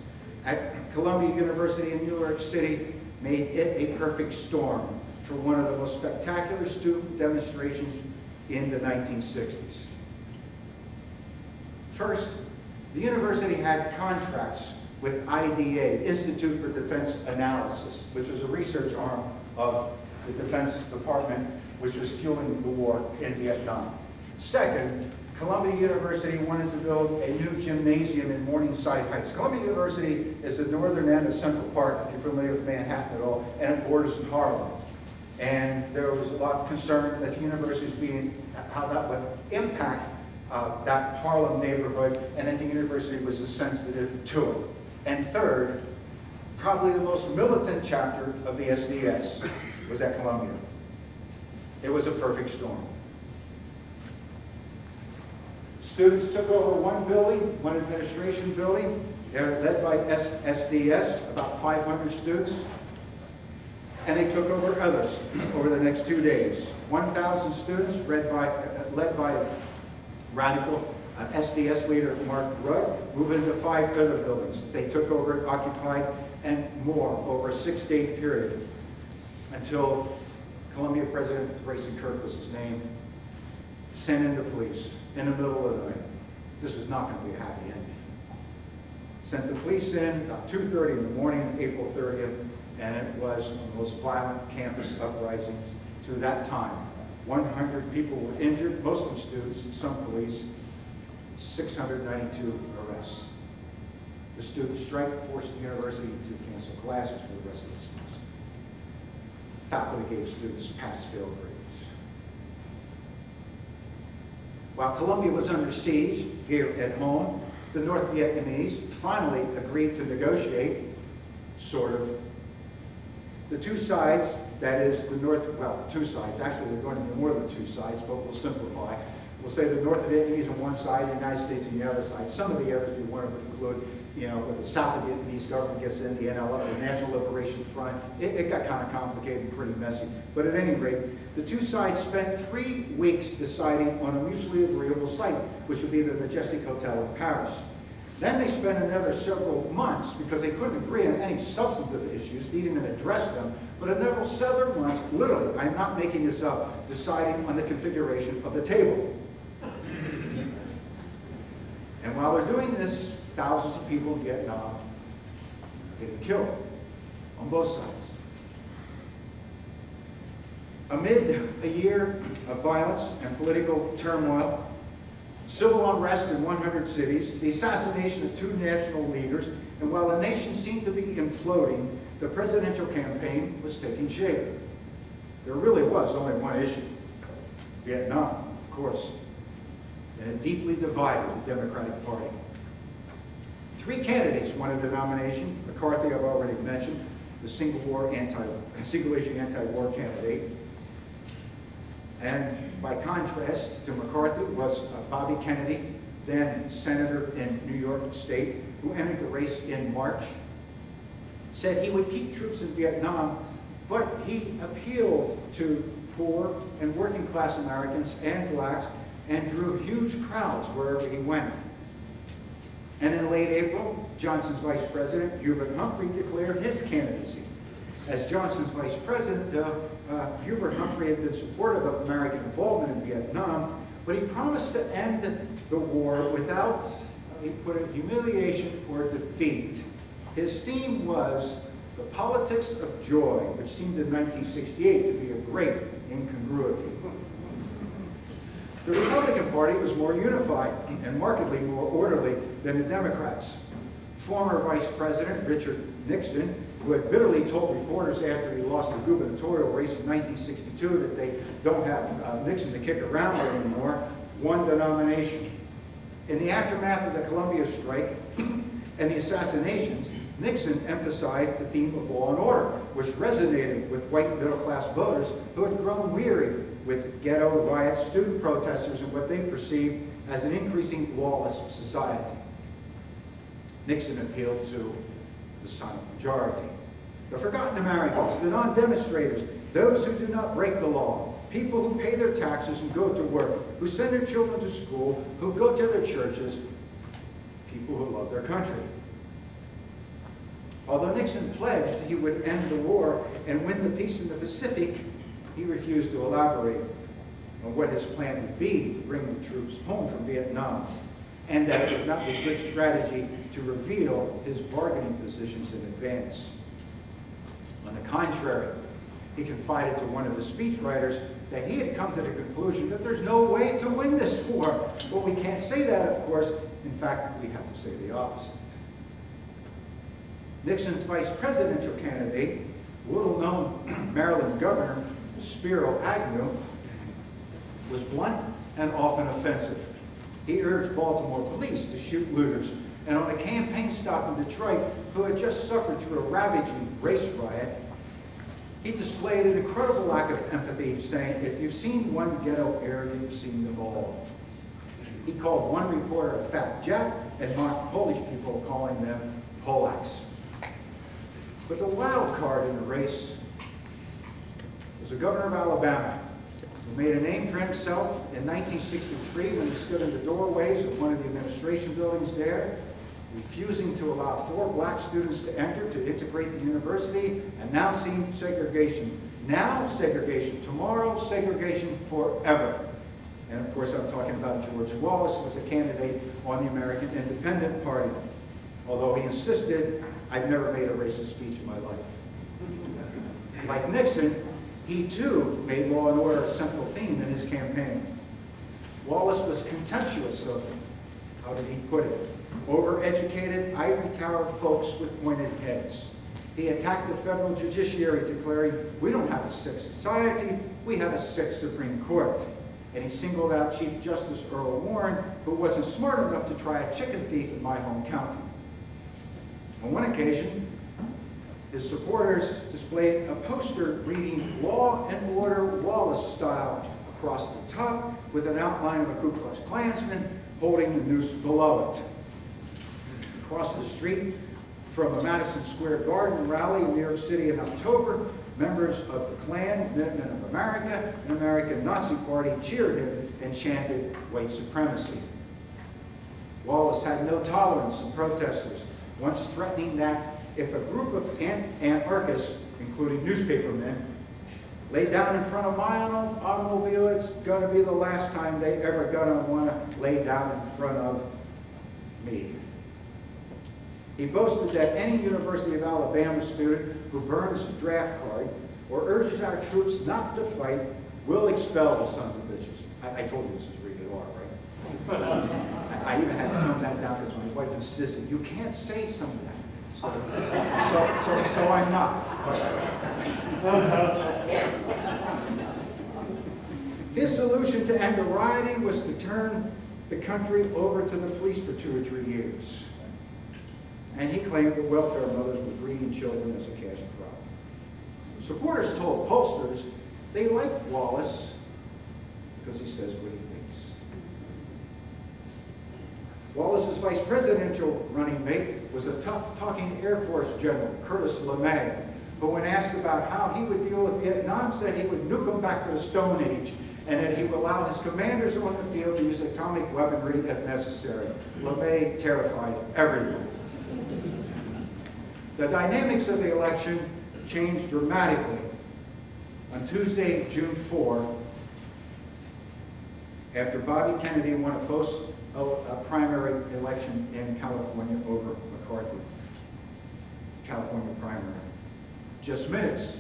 at Columbia University in New York City made it a perfect storm for one of the most spectacular student demonstrations in the 1960s. First, the university had contracts with IDA, Institute for Defense Analysis, which was a research arm of the Defense Department, which was fueling the war in Vietnam. Second, Columbia University wanted to build a new gymnasium in Morningside Heights. Columbia University is the northern end of Central Park, if you're familiar with Manhattan at all, and it borders in Harlem. And there was a lot of concern that the university how that would impact that Harlem neighborhood, and that the university was sensitive to it. And third, probably the most militant chapter of the SDS was at Columbia. It was a perfect storm. Students took over one building, one administration building. They're led by SDS, about 500 students. And they took over others over the next 2 days. 1,000 students led by radical SDS leader Mark Rudd, moved into 5 other buildings. They took over, occupied, and more over a 6-day period until Columbia President Grayson Kirk was his name, sent in the police in the middle of the night. This was not going to be a happy ending. Sent the police in about 2:30 in the morning of April 30th, and it was the most violent campus uprising to that time. 100 people were injured, mostly students, some police, 692 arrests. The student strike forced the university to cancel classes for the rest of the semester. Faculty gave students pass-fail grades. While Columbia was under siege here at home, the North Vietnamese finally agreed to negotiate, sort of. The two sides, that is the two sides, actually there are going to be more than 2 sides, but we'll simplify. We'll say the North Vietnamese on one side, the United States on the other side. Some of the areas we wanted to include, when the South Vietnamese government gets in, the NLF, the National Liberation Front, it got kind of complicated and pretty messy. But at any rate, the two sides spent 3 weeks deciding on a mutually agreeable site, which would be the Majestic Hotel in Paris. Then they spent another several months, because they couldn't agree on any substantive issues, didn't even address them, but another several months, literally, I'm not making this up, deciding on the configuration of the table. And while they're doing this, thousands of people in Vietnam get killed on both sides. Amid a year of violence and political turmoil, civil unrest in 100 cities, the assassination of 2 national leaders, and while the nation seemed to be imploding, the presidential campaign was taking shape. There really was only one issue, Vietnam, of course, and it deeply divided the Democratic Party. 3 candidates wanted the nomination. McCarthy, I've already mentioned, the single-issue anti-war candidate. And by contrast to McCarthy was Bobby Kennedy, then senator in New York State, who entered the race in March, said he would keep troops in Vietnam, but he appealed to poor and working class Americans and blacks and drew huge crowds wherever he went. And in late April, Johnson's vice president, Hubert Humphrey, declared his candidacy. As Johnson's vice president, Hubert Humphrey had been supportive of American involvement in Vietnam, but he promised to end the war without, he put it, humiliation or defeat. His theme was the politics of joy, which seemed in 1968 to be a great incongruity. The Republican Party was more unified and markedly more orderly than the Democrats. Former Vice President Richard Nixon, who had bitterly told reporters after he lost the gubernatorial race in 1962 that they don't have Nixon to kick around anymore, won the nomination. In the aftermath of the Columbia strike and the assassinations, Nixon emphasized the theme of law and order, which resonated with white middle-class voters who had grown weary with ghetto riots, student protesters, and what they perceived as an increasing lawless society. Nixon appealed to the silent majority, the forgotten Americans, the non-demonstrators, those who do not break the law, people who pay their taxes and go to work, who send their children to school, who go to their churches, people who love their country. Although Nixon pledged he would end the war and win the peace in the Pacific, he refused to elaborate on what his plan would be to bring the troops home from Vietnam, and that it would not be a good strategy to reveal his bargaining positions in advance. On the contrary, he confided to one of his speechwriters that he had come to the conclusion that there's no way to win this war. But we can't say that, of course. In fact, we have to say the opposite. Nixon's vice presidential candidate, little-known Maryland Governor Spiro Agnew, was blunt and often offensive. He urged Baltimore police to shoot looters, and on a campaign stop in Detroit, who had just suffered through a ravaging race riot, he displayed an incredible lack of empathy, saying, "If you've seen one ghetto area, you've seen them all." He called one reporter a fat Jap and mocked Polish people, calling them Polacks. But the wild card in the race was the governor of Alabama, who made a name for himself in 1963 when he stood in the doorways of one of the administration buildings there, refusing to allow 4 black students to enter to integrate the university, and now seeing segregation. Now segregation, tomorrow segregation forever. And of course I'm talking about George Wallace, who was a candidate on the American Independent Party, although he insisted, "I've never made a racist speech in my life." Like Nixon, he too made law and order a central theme in his campaign. Wallace was contemptuous of, how did he put it, overeducated, ivory tower folks with pointed heads. He attacked the federal judiciary, declaring, "We don't have a sick society, we have a sick Supreme Court." And he singled out Chief Justice Earl Warren, who wasn't smart enough to try a chicken thief in my home county. On one occasion, his supporters displayed a poster reading "Law and Order Wallace Style" across the top, with an outline of a Ku Klux Klansman holding the noose below it. Across the street from a Madison Square Garden rally in New York City in October, members of the Klan, Minutemen of America, and American Nazi Party cheered him and chanted white supremacy. Wallace had no tolerance in protesters, once threatening that if a group of anarchists, including newspapermen, lay down in front of my automobile, it's going to be the last time they ever going to want to lay down in front of me. He boasted that any University of Alabama student who burns a draft card or urges our troops not to fight will expel the sons of bitches. I told you this is rated R, right? I even had to tone that down because my wife insisted, "You can't say some of that. So I'm not. His solution to end the rioting was to turn the country over to the police for 2 or 3 years. And he claimed that welfare mothers were breeding children as a cash crop. Supporters told pollsters they liked Wallace because he says what he thinks. Wallace's vice presidential running mate was a tough-talking Air Force General, Curtis LeMay, who when asked about how he would deal with Vietnam, said he would nuke them back to the Stone Age and that he would allow his commanders on the field to use atomic weaponry if necessary. LeMay terrified everyone. The dynamics of the election changed dramatically on Tuesday, June 4, after Bobby Kennedy won a close primary election in California over McCarthy. California primary. Just minutes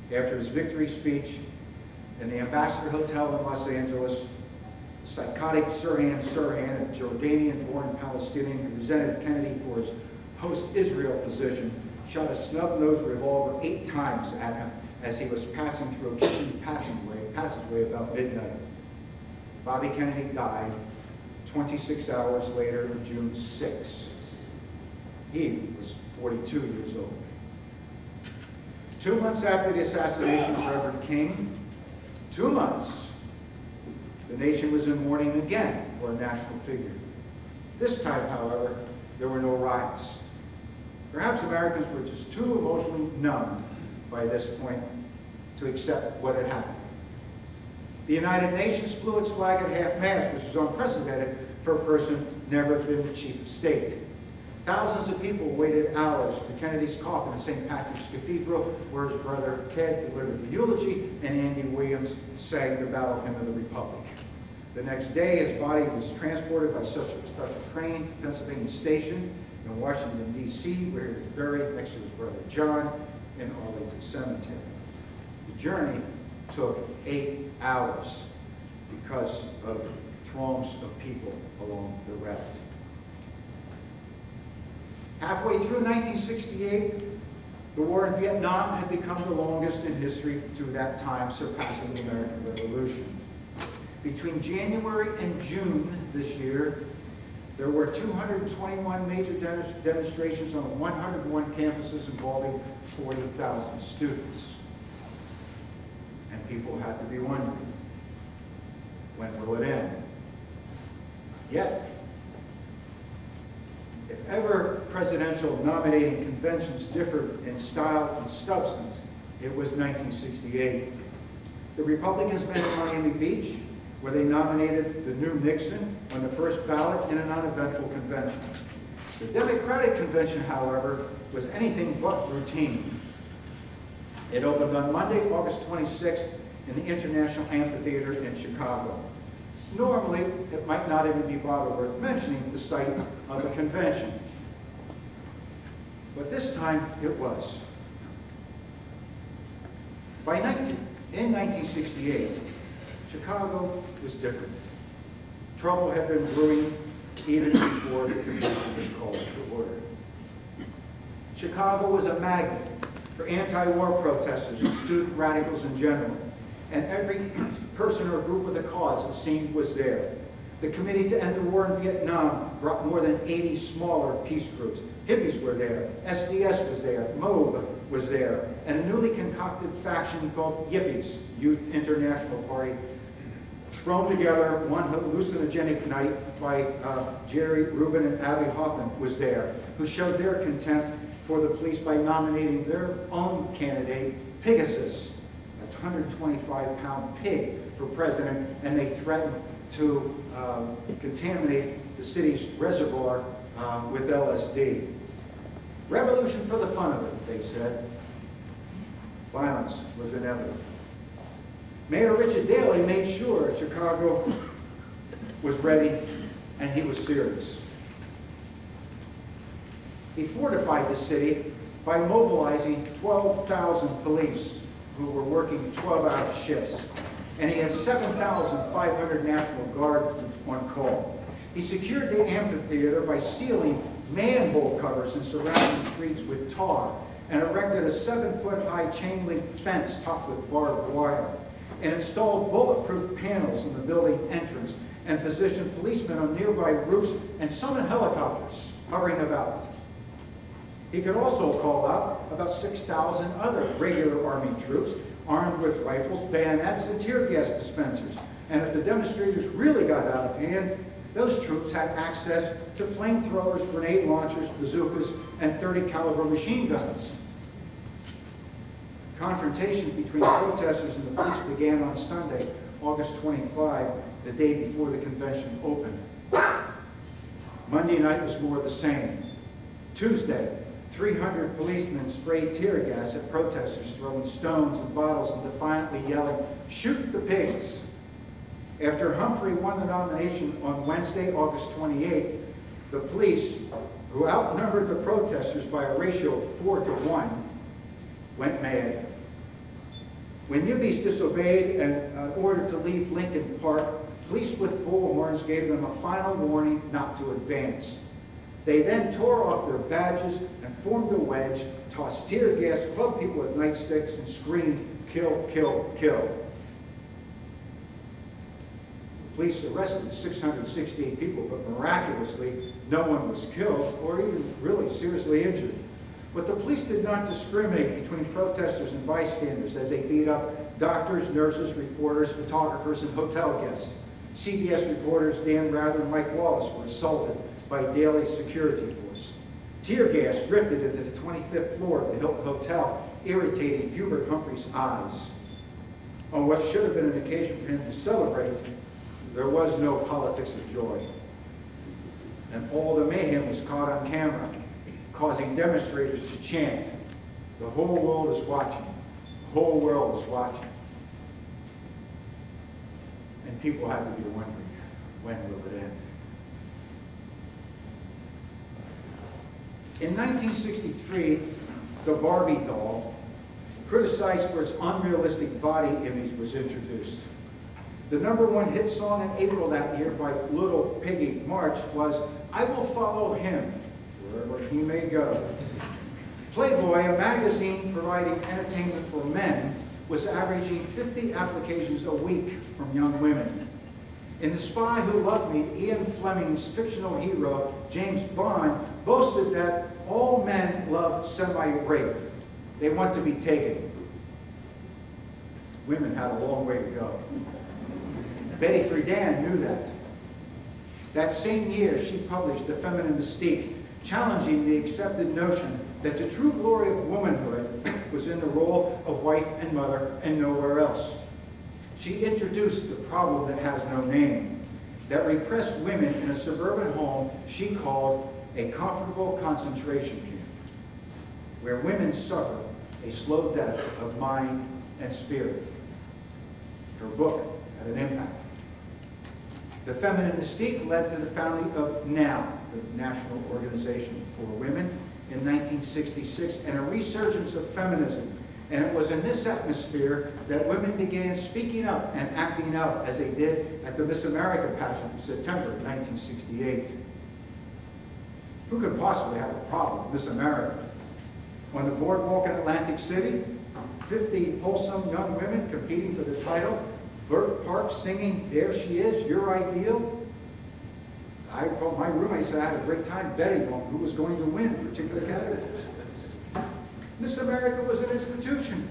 after his victory speech in the Ambassador Hotel in Los Angeles, psychotic Sirhan Sirhan, a Jordanian-born Palestinian who resented Kennedy for his post-Israel position, shot a snub-nosed revolver 8 times at him as he was passing through a kitchen passageway about midnight. Bobby Kennedy died 26 hours later, June 6. He was 42 years old. 2 months after the assassination of Reverend King, 2 months, the nation was in mourning again for a national figure. This time, however, there were no riots. Perhaps Americans were just too emotionally numb by this point to accept what had happened. The United Nations flew its flag at half-mast, which was unprecedented for a person never been the chief of state. Thousands of people waited hours for Kennedy's coffin in St. Patrick's Cathedral, where his brother Ted delivered the eulogy and Andy Williams sang the Battle Hymn of the Republic. The next day, his body was transported by special train to Pennsylvania Station in Washington, D.C., where he was buried next to his brother John in Arlington Cemetery. The journey took 8 hours because of throngs of people along the route. Halfway through 1968, the war in Vietnam had become the longest in history to that time, surpassing the American Revolution. Between January and June this year, there were 221 major demonstrations on 101 campuses involving 40,000 students. And people had to be wondering, when will it end? Yet, if ever presidential nominating conventions differed in style and substance, it was 1968. The Republicans met at Miami Beach, where they nominated the new Nixon on the first ballot in an uneventful convention. The Democratic convention, however, was anything but routine. It opened on Monday, August 26th, in the International Amphitheater in Chicago. Normally, it might not even be bothered worth mentioning the site of a convention. But this time, it was. In 1968, Chicago was different. Trouble had been brewing even before the convention was called to order. Chicago was a magnet for anti-war protesters and student radicals in general. And every person or group with a cause, it seemed, was there. The Committee to End the War in Vietnam brought more than 80 smaller peace groups. Hippies were there, SDS was there, MOB was there, and a newly concocted faction called Yippies, Youth International Party, thrown together one hallucinogenic night by Jerry Rubin and Abby Hoffman was there, who showed their contempt for the police by nominating their own candidate, Pegasus, 125-pound pig, for president, and they threatened to contaminate the city's reservoir with LSD. Revolution for the fun of it, they said. Violence was inevitable. Mayor Richard Daley made sure Chicago was ready, and he was serious. He fortified the city by mobilizing 12,000 police who were working 12-hour shifts, and he had 7,500 National Guards on call. He secured the amphitheater by sealing manhole covers in surrounding streets with tar, and erected a 7-foot-high chain-link fence topped with barbed wire, and installed bulletproof panels in the building entrance, and positioned policemen on nearby roofs and summoned helicopters hovering about. He could also call out about 6,000 other regular Army troops armed with rifles, bayonets, and tear gas dispensers. And if the demonstrators really got out of hand, those troops had access to flamethrowers, grenade launchers, bazookas, and .30 caliber machine guns. Confrontations between protesters and the police began on Sunday, August 25, the day before the convention opened. Monday night was more of the same. Tuesday, 300 policemen sprayed tear gas at protesters, throwing stones and bottles and defiantly yelling, "Shoot the pigs!" After Humphrey won the nomination on Wednesday, August 28, the police, who outnumbered the protesters by a ratio of 4-to-1, went mad. When newbies disobeyed and ordered to leave Lincoln Park, police with bullhorns gave them a final warning not to advance. They then tore off their badges and formed a wedge, tossed tear gas, clubbed people with nightsticks, and screamed, "Kill, kill, kill." Police arrested 668 people, but miraculously, no one was killed or even really seriously injured. But the police did not discriminate between protesters and bystanders as they beat up doctors, nurses, reporters, photographers, and hotel guests. CBS reporters Dan Rather and Mike Wallace were assaulted by daily security force. Tear gas drifted into the 25th floor of the Hilton Hotel, irritating Hubert Humphrey's eyes. On what should have been an occasion for him to celebrate, there was no politics of joy. And all the mayhem was caught on camera, causing demonstrators to chant, "The whole world is watching. The whole world is watching." And people had to be wondering, when will it end? In 1963, the Barbie doll, criticized for its unrealistic body image, was introduced. The #1 hit song in April that year by Little Piggy March was "I Will Follow Him Wherever He May Go." Playboy, a magazine providing entertainment for men, was averaging 50 applications a week from young women. In The Spy Who Loved Me, Ian Fleming's fictional hero, James Bond, boasted that all men love semi-rape. They want to be taken. Women had a long way to go. Betty Friedan knew that. That same year, she published The Feminine Mystique, challenging the accepted notion that the true glory of womanhood was in the role of wife and mother and nowhere else. She introduced the problem that has no name, that repressed women in a suburban home she called a comfortable concentration camp, where women suffer a slow death of mind and spirit. Her book had an impact. The Feminine Mystique led to the founding of NOW, the National Organization for Women, in 1966, and a resurgence of feminism. And it was in this atmosphere that women began speaking up and acting out, as they did at the Miss America pageant in September 1968. Who could possibly have a problem with Miss America? On the boardwalk in Atlantic City, 50 wholesome young women competing for the title, Burt Parks singing "There She Is, Your Ideal." My roommate said I had a great time betting on who was going to win particular categories. Miss America was an institution.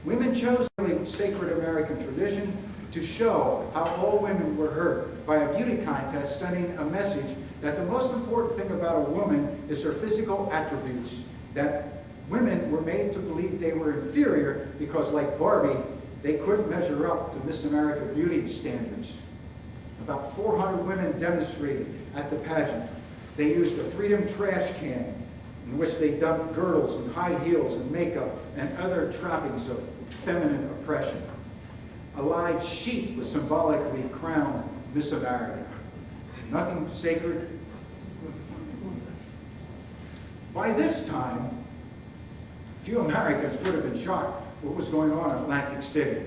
Women chose the sacred American tradition to show how all women were heard by a beauty contest sending a message that the most important thing about a woman is her physical attributes, that women were made to believe they were inferior because, like Barbie, they couldn't measure up to Miss America beauty standards. About 400 women demonstrated at the pageant. They used a Freedom trash can in which they dumped girdles and high heels and makeup and other trappings of feminine oppression. A live sheep was symbolically crowned Miss America. Nothing sacred. By this time, few Americans would have been shocked what was going on in Atlantic City.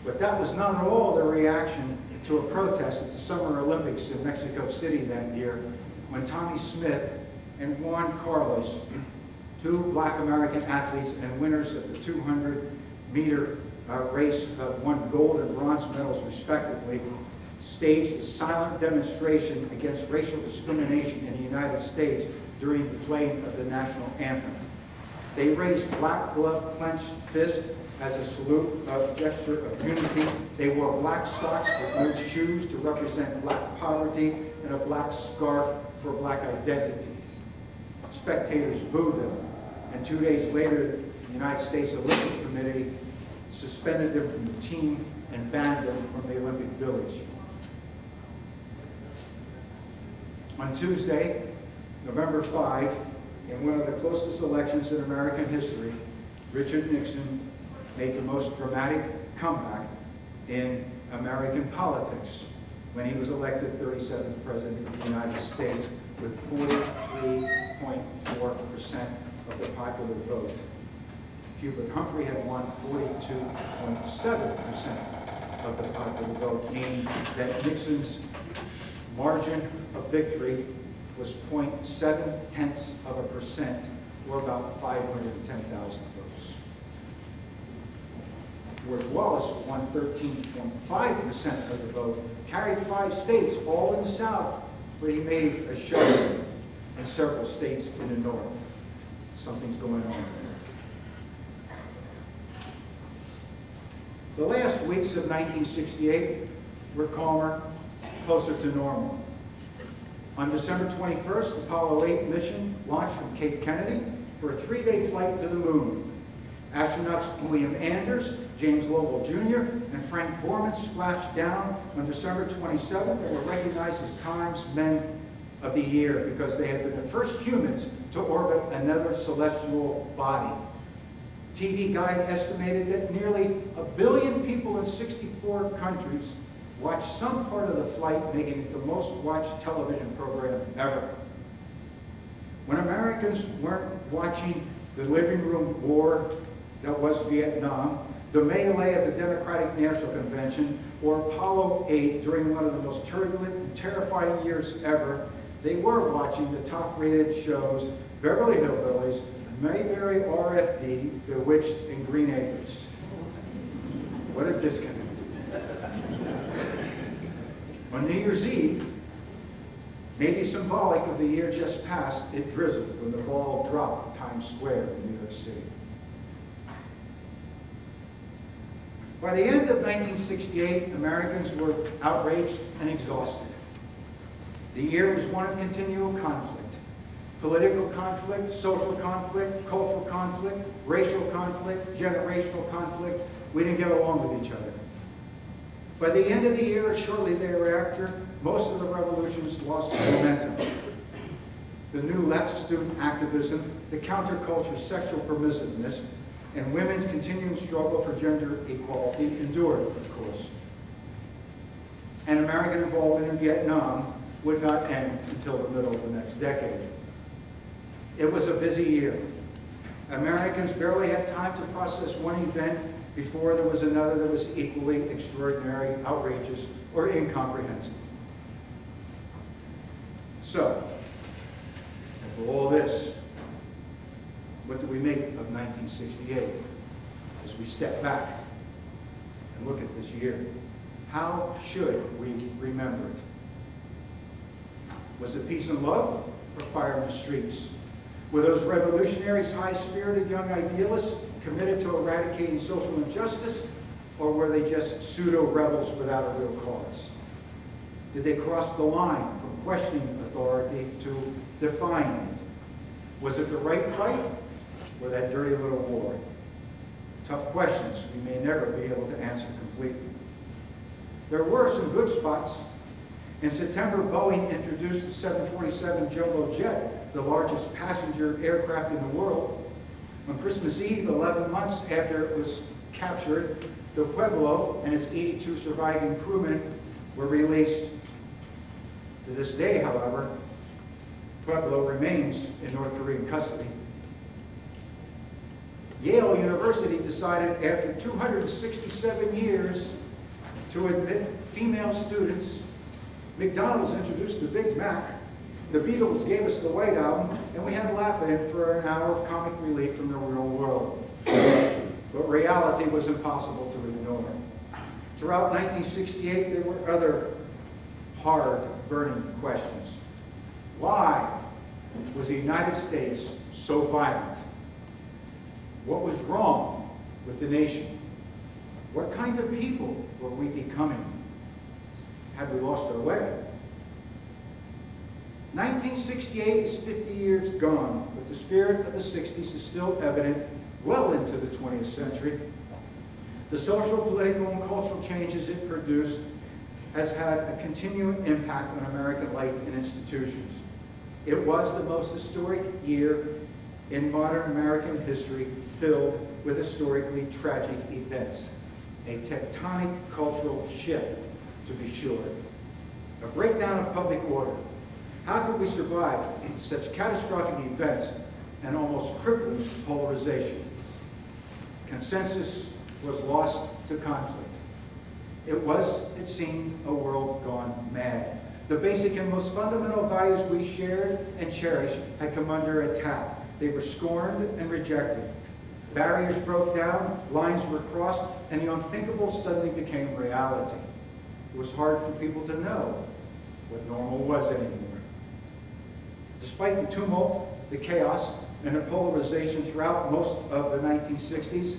But that was not at all their reaction to a protest at the Summer Olympics Olympics in Mexico City that year when Tommy Smith and Juan Carlos, two black American athletes and winners of the 200-meter race, won gold and bronze medals respectively, staged a silent demonstration against racial discrimination in the United States during the playing of the national anthem. They raised black glove clenched fist as a salute of gesture of unity. They wore black socks with no shoes to represent black poverty and a black scarf for black identity. Spectators booed them, and 2 days later, the United States Olympic Committee suspended them from the team and banned them from the Olympic Village. On Tuesday, November 5, in one of the closest elections in American history, Richard Nixon made the most dramatic comeback in American politics when he was elected 37th President of the United States with 43.4% of the popular vote. Hubert Humphrey had won 42.7% of the popular vote, meaning that Nixon's margin of victory was 0.7%, or about 510,000 votes. George Wallace won 13.5% of the vote, carried 5 states, all in the South, but he made a show in several states in the North. Something's going on there. The last weeks of 1968 were calmer, closer to normal. On December 21st, Apollo 8 mission launched from Cape Kennedy for a 3-day flight to the moon. Astronauts William Anders, James Lovell Jr., and Frank Borman splashed down on December 27th and were recognized as Time's Men of the Year because they had been the first humans to orbit another celestial body. TV Guide estimated that nearly 1 billion people in 64 countries watched some part of the flight, making it the most watched television program ever. When Americans weren't watching the living room war that was Vietnam, the melee at the Democratic National Convention, or Apollo 8 during one of the most turbulent and terrifying years ever, they were watching the top-rated shows Beverly Hillbillies, Mayberry RFD, Bewitched, and Green Acres. What a disconnect. On New Year's Eve, maybe symbolic of the year just past, it drizzled when the ball dropped in Times Square in New York City. By the end of 1968, Americans were outraged and exhausted. The year was one of continual conflict. Political conflict, social conflict, cultural conflict, racial conflict, generational conflict. We didn't get along with each other. By the end of the year, or shortly thereafter, most of the revolutions lost momentum. The new left student activism, the counterculture sexual permissiveness, and women's continuing struggle for gender equality endured, of course. And American involvement in Vietnam would not end until the middle of the next decade. It was a busy year. Americans barely had time to process one event before there was another that was equally extraordinary, outrageous, or incomprehensible. So, after all this, what do we make of 1968 as we step back and look at this year? How should we remember it? Was it peace and love or fire in the streets? Were those revolutionaries high-spirited young idealists committed to eradicating social injustice, or were they just pseudo-rebels without a real cause? Did they cross the line from questioning authority to defying it? Was it the right fight, or that dirty little war? Tough questions we may never be able to answer completely. There were some good spots. In September, Boeing introduced the 747 jumbo jet, the largest passenger aircraft in the world. On Christmas Eve, 11 months after it was captured, the Pueblo and its 82 surviving crewmen were released. To this day, however, Pueblo remains in North Korean custody. Yale University decided after 267 years to admit female students McDonald's introduced the Big Mac. The Beatles gave us the White Album, and we had Laugh-In for an hour of comic relief from the real world. But reality was impossible to ignore. Throughout 1968, there were other hard, burning questions. Why was the United States so violent? What was wrong with the nation? What kind of people were we becoming? Had we lost our way? 1968 is 50 years gone, but the spirit of the 60s is still evident well into the 20th century. The social, political, and cultural changes it produced has had a continuing impact on American life and institutions. It was the most historic year in modern American history, filled with historically tragic events. A tectonic cultural shift, to be sure. A breakdown of public order. How could we survive such catastrophic events and almost crippling polarization? Consensus was lost to conflict. It was, it seemed, a world gone mad. The basic and most fundamental values we shared and cherished had come under attack. They were scorned and rejected. Barriers broke down, lines were crossed, and the unthinkable suddenly became reality. It was hard for people to know what normal was anymore. Despite the tumult, the chaos, and the polarization throughout most of the 1960s,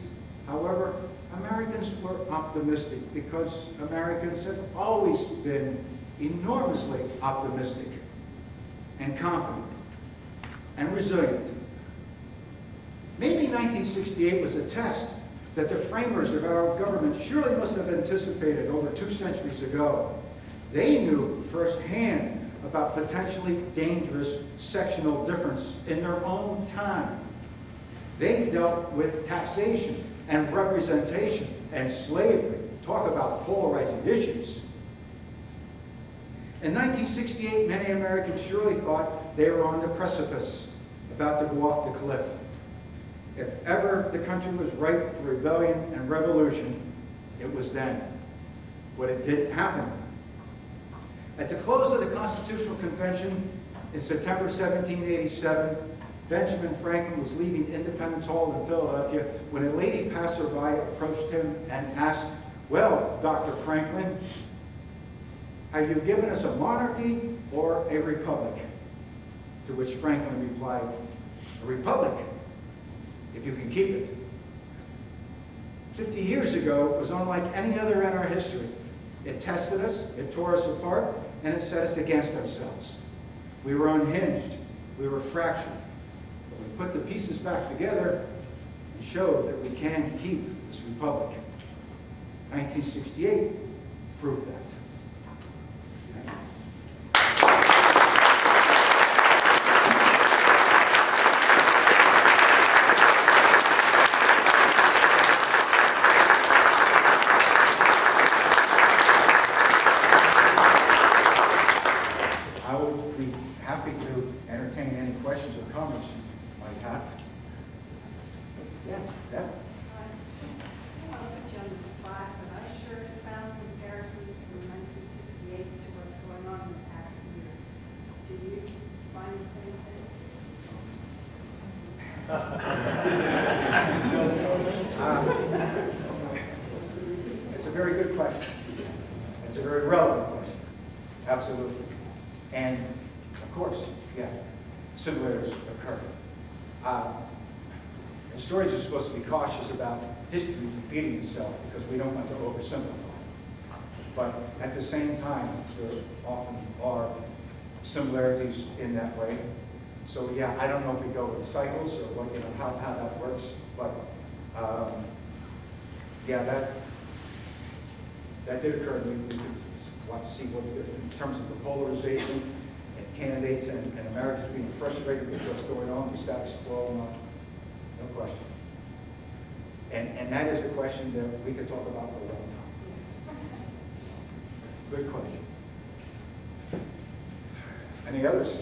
however, Americans were optimistic because Americans have always been enormously optimistic and confident and resilient. Maybe 1968 was a test that the framers of our government surely must have anticipated over 2 centuries ago. They knew firsthand about potentially dangerous sectional difference in their own time. They dealt with taxation and representation and slavery. Talk about polarizing issues. In 1968, many Americans surely thought they were on the precipice, about to go off the cliff. If ever the country was ripe for rebellion and revolution, it was then. But it didn't happen. At the close of the Constitutional Convention in September 1787, Benjamin Franklin was leaving Independence Hall in Philadelphia when a lady passerby approached him and asked, "Well, Dr. Franklin, have you given us a monarchy or a republic?" To which Franklin replied, "A republic, if you can keep it." 50 years ago, it was unlike any other in our history. It tested us, it tore us apart, and it set us against ourselves. We were unhinged, we were fractured. But we put the pieces back together and showed that we can keep this republic. 1968 proved that. I would be happy to entertain any questions or comments you might have. Yes, Deb? I don't want to put you on the spot, but I sure have found comparisons from 1968 to what's going on in the past few years. Do you find the same thing? It's a very good question. It's a very relevant question. Absolutely. And, of course, yeah, similarities occur. Historians are supposed to be cautious about history repeating itself because we don't want to oversimplify. But at the same time, there often are similarities in that way. So, yeah, I don't know if we go in cycles or what, how that works, but yeah, that did occur. We could want to see what, in terms of the polarization and candidates and Americans being frustrated with what's going on, the status quo, no question. And that is a question that we could talk about for a long time. Good question. Any others?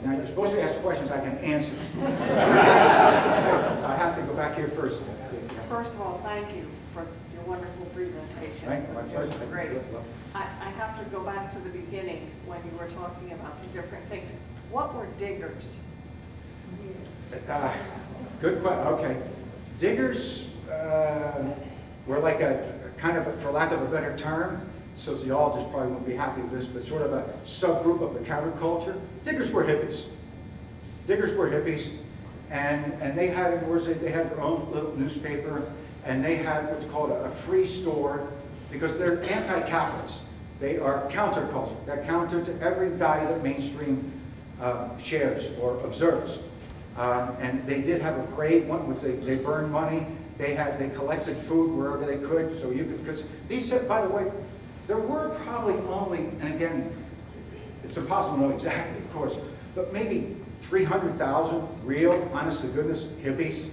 Now, you're supposed to ask questions I can answer. I have to go back here first. First of all, thank you for your a wonderful presentation. Thank you. My It was pleasure. great. I have to go back to the beginning when you were talking about the different things. What were diggers? Good question. Okay. Diggers were like a kind of, for lack of a better term, sociologists probably won't be happy with this, but sort of a subgroup of the counterculture. Diggers were hippies. Diggers were hippies, and they had, in words, they had their own little newspaper, and they had what's called a free store, because they're anti-capitalist. They are counterculture. They're counter to every value that mainstream shares or observes. And they did have a parade, one which they burned money. They collected food wherever they could, so you could, because these said, by the way, there were probably only, and again, it's impossible to know exactly, of course, but maybe 300,000 real, honest-to-goodness hippies.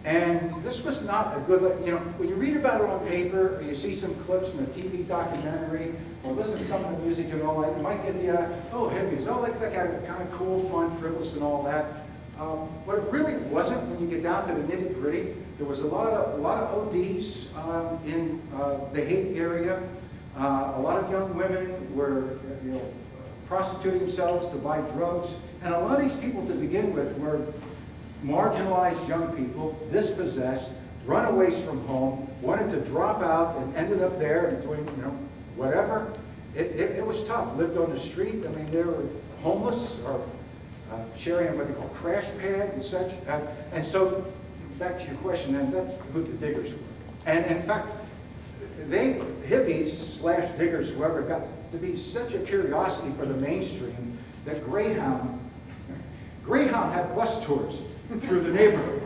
And this was not a good, when you read about it on paper, or you see some clips from a TV documentary, or listen to some of the music and all that, you might get the, oh, hippies, oh, like that kind of cool, fun, frivolous and all that. But it really wasn't when you get down to the nitty-gritty. There was a lot of ODs in the Haight area. A lot of young women were, prostituting themselves to buy drugs. And a lot of these people, to begin with, were marginalized young people, dispossessed, runaways from home, wanted to drop out, and ended up there and doing, whatever. It was tough. Lived on the street. I mean, they were homeless or sharing what they call crash pad and such. And so, back to your question, then, that's who the diggers were. And in fact, hippies / diggers, whoever, got to be such a curiosity for the mainstream that Greyhound had bus tours through the neighborhood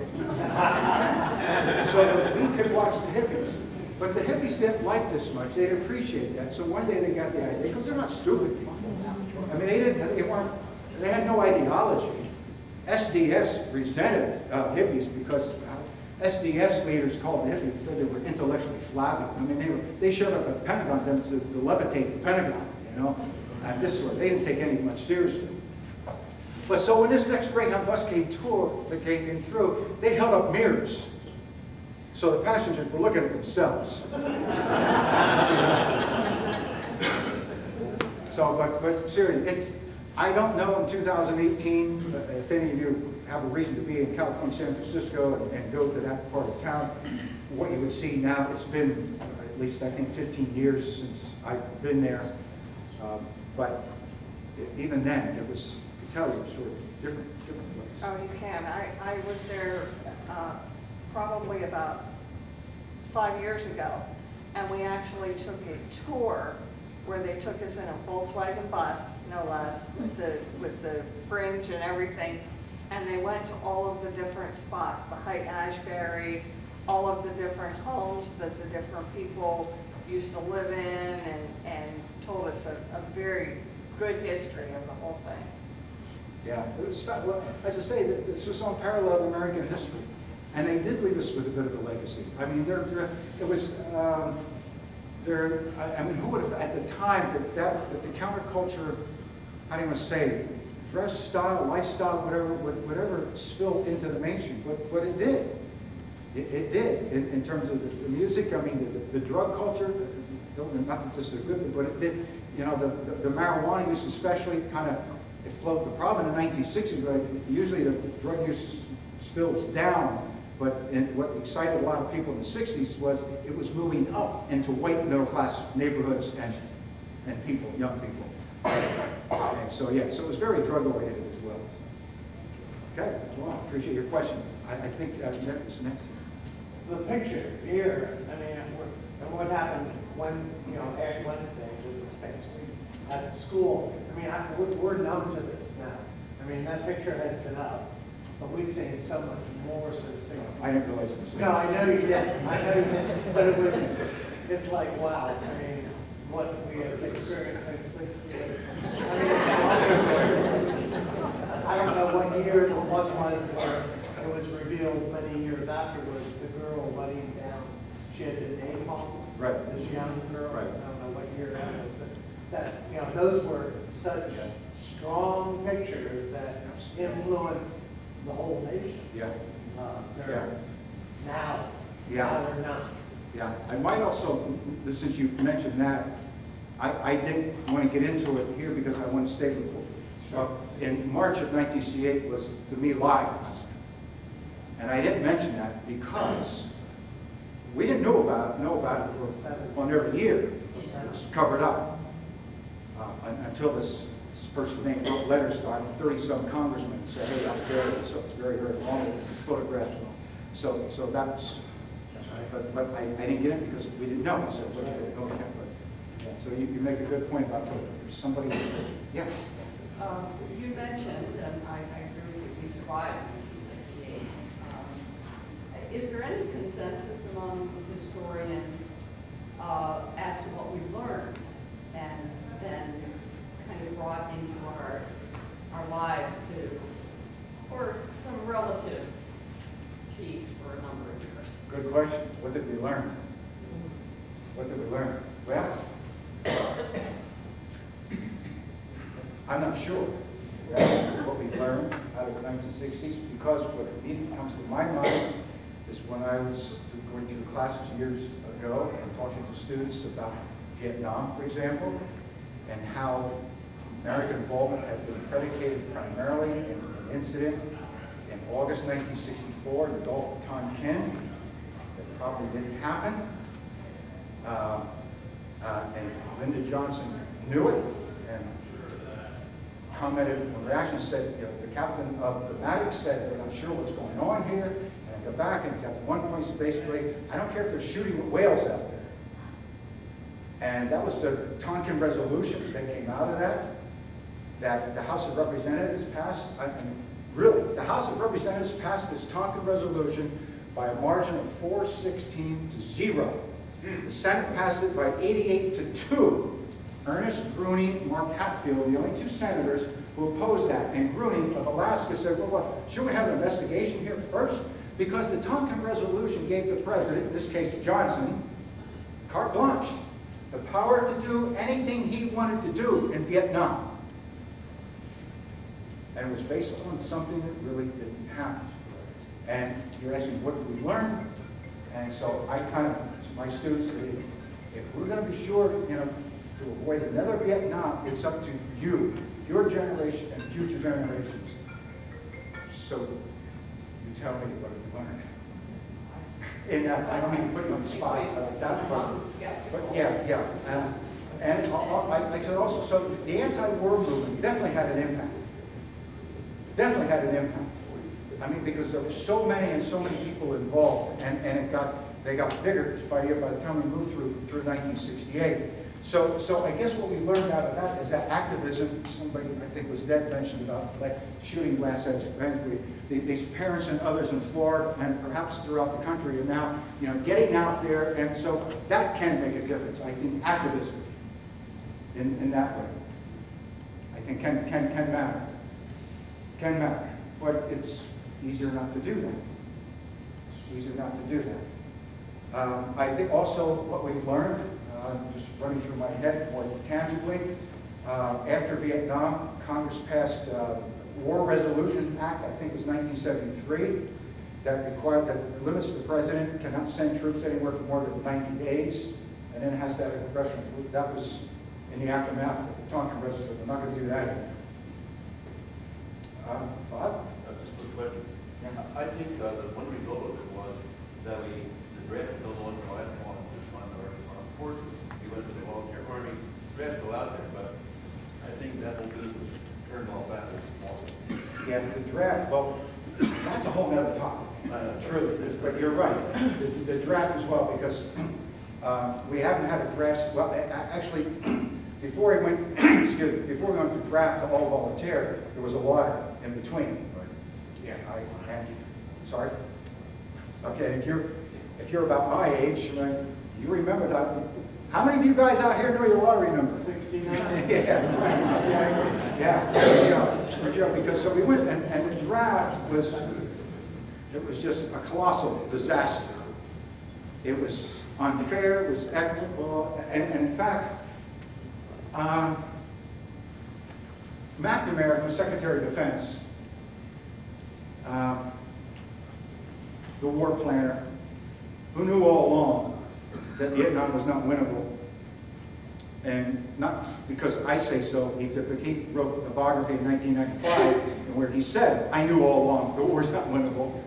so that we could watch the hippies. But the hippies didn't like this much. They didn't appreciate that. So one day they got the idea, because they're not stupid people. I mean, they had no ideology. SDS resented hippies because SDS leaders called the hippies, said they were intellectually flabby. I mean, they showed up at the Pentagon to levitate the Pentagon, and this sort. They didn't take anything much seriously. But so when this next Greyhound bus came through, they held up mirrors. So the passengers were looking at themselves. But seriously, I don't know in 2018 if any of you have a reason to be in California, San Francisco, and go to that part of town, what you would see now. It's been at least, I think, 15 years since I've been there. But even then, it was, you could tell it was sort of different place. Oh, you can. I was there probably about 5 years ago, and we actually took a tour where they took us in a Volkswagen bus, no less, with the fringe and everything, and they went to all of the different spots, the Haight-Ashbury, all of the different homes that the different people used to live in, and told us a very good history of the whole thing. Yeah, it was, well, as I say, this was on parallel American history, and they did leave us with a bit of a legacy. I mean, it was. I mean, who would have, at the time, that the counterculture, how do you want to say, dress style, lifestyle, whatever spilled into the mainstream, but it did. It did, in terms of the music. I mean, the drug culture, not that this is a good thing, but it did, the marijuana use especially kind of, it flowed. The problem in the 1960s, right, usually the drug use spills down. But what excited a lot of people in the 60s was it was moving up into white middle-class neighborhoods and people, young people. And so it was very drug-oriented as well. Okay, well, I appreciate your question. I think next. The picture here, I mean, and what happened when, Ash Wednesday was at school. I mean, we're numb to this now. I mean, that picture has been up. But we've seen so much more since then. I didn't realize it was. No, I know you didn't. I know you didn't. But it's like, wow. I mean, what we have experienced since 68. I don't know what year the one was where it was revealed many years afterwards, the girl letting down. She had been napalm. Right. This young girl. Right. I don't know what year that was, but that, those were such strong pictures that influenced the whole nation. Yeah. Now. Yeah. Now they're not. Yeah, I might also, since you mentioned that, I didn't want to get into it here because I want to stay with you. In March of 1968 was the Me Live class. And I didn't mention that because we didn't know about it for nearly a year. It was covered up until this person named wrote letters to 30-some congressmen and said, hey, out there, it's very, very long with photographs. So that's, but I didn't get it because we didn't know. So, so you make a good point about somebody, yeah. You mentioned, and I agree with you, we survived 1968. Is there any consensus among historians as to what we've learned and then kind of brought into our lives for some relative peace for a number of years? Good question. What did we learn? What did we learn? Well, I'm not sure what we learned out of the 1960s, because what immediately comes to my mind is when I was going through classes years ago and talking to students about Vietnam, for example, and how American involvement had been predicated primarily in an incident in August 1964 in the Gulf of Tonkin that probably didn't happen. And Lyndon Johnson knew it and commented in reaction, said, the captain of the Maddox said, we're not sure what's going on here. And I go back and at one point said basically, I don't care if they're shooting with whales out there. And that was the Tonkin resolution that came out of that the House of Representatives passed. Really, the House of Representatives passed this Tonkin resolution by a margin of 416 to 0. The Senate passed it by 88 to 2. Ernest Gruning and Mark Hatfield, the only two senators who opposed that. And Gruning of Alaska said, well, should we have an investigation here first? Because the Tonkin resolution gave the president, in this case Johnson, carte blanche, the power to do anything he wanted to do in Vietnam. And it was based on something that really didn't happen. And you're asking, what did we learn? And so I kind of, my students, if we're going to be sure, to avoid another Vietnam, it's up to you, your generation, and future generations. So you tell me what you learned. And I don't mean to put you on the spot, but yeah. And I could also, so the anti-war movement definitely had an impact. Definitely had an impact. I mean, because there were so many and so many people involved, and they got bigger by the time we moved through 1968. So I guess what we learned out of that is that activism, somebody I think was Ned mentioned about like shooting last century, these parents and others in Florida and perhaps throughout the country are now, getting out there, and so that can make a difference. I think activism in that way, I think can matter. Can matter. But it's easier not to do that. It's easier not to do that. I think also what we've learned, just running through my head more tangibly, after Vietnam, Congress passed War Resolution Act, I think it was 1973, that limits the president cannot send troops anywhere for more than 90 days, and then it has to have a congressional. That was in the aftermath of the Tonkin Resolution. I'm not going to do that anymore. Bob? Just a quick question. Yeah. I think that one result of it was that the draft no longer wanted to fund our armed forces. We went to the volunteer army. Drafts go out there, but I think that will be turned all back also. Yeah, the draft, well, that's a whole other topic. Truly, but you're right. The draft as well, because we haven't had a draft. Well, actually, before we went to draft to all volunteer, there was a water in between. Yeah, sorry. Okay, if you're about my age, you remember that. How many of you guys out here know your lottery number? 69. Yeah. Because so we went, and the draft was just a colossal disaster. It was unfair. It was equitable, and in fact, McNamara, who was Secretary of Defense, the war planner, who knew all along that Vietnam was not winnable. And not because I say so, he wrote a biography in 1995 where he said, I knew all along the war's not winnable.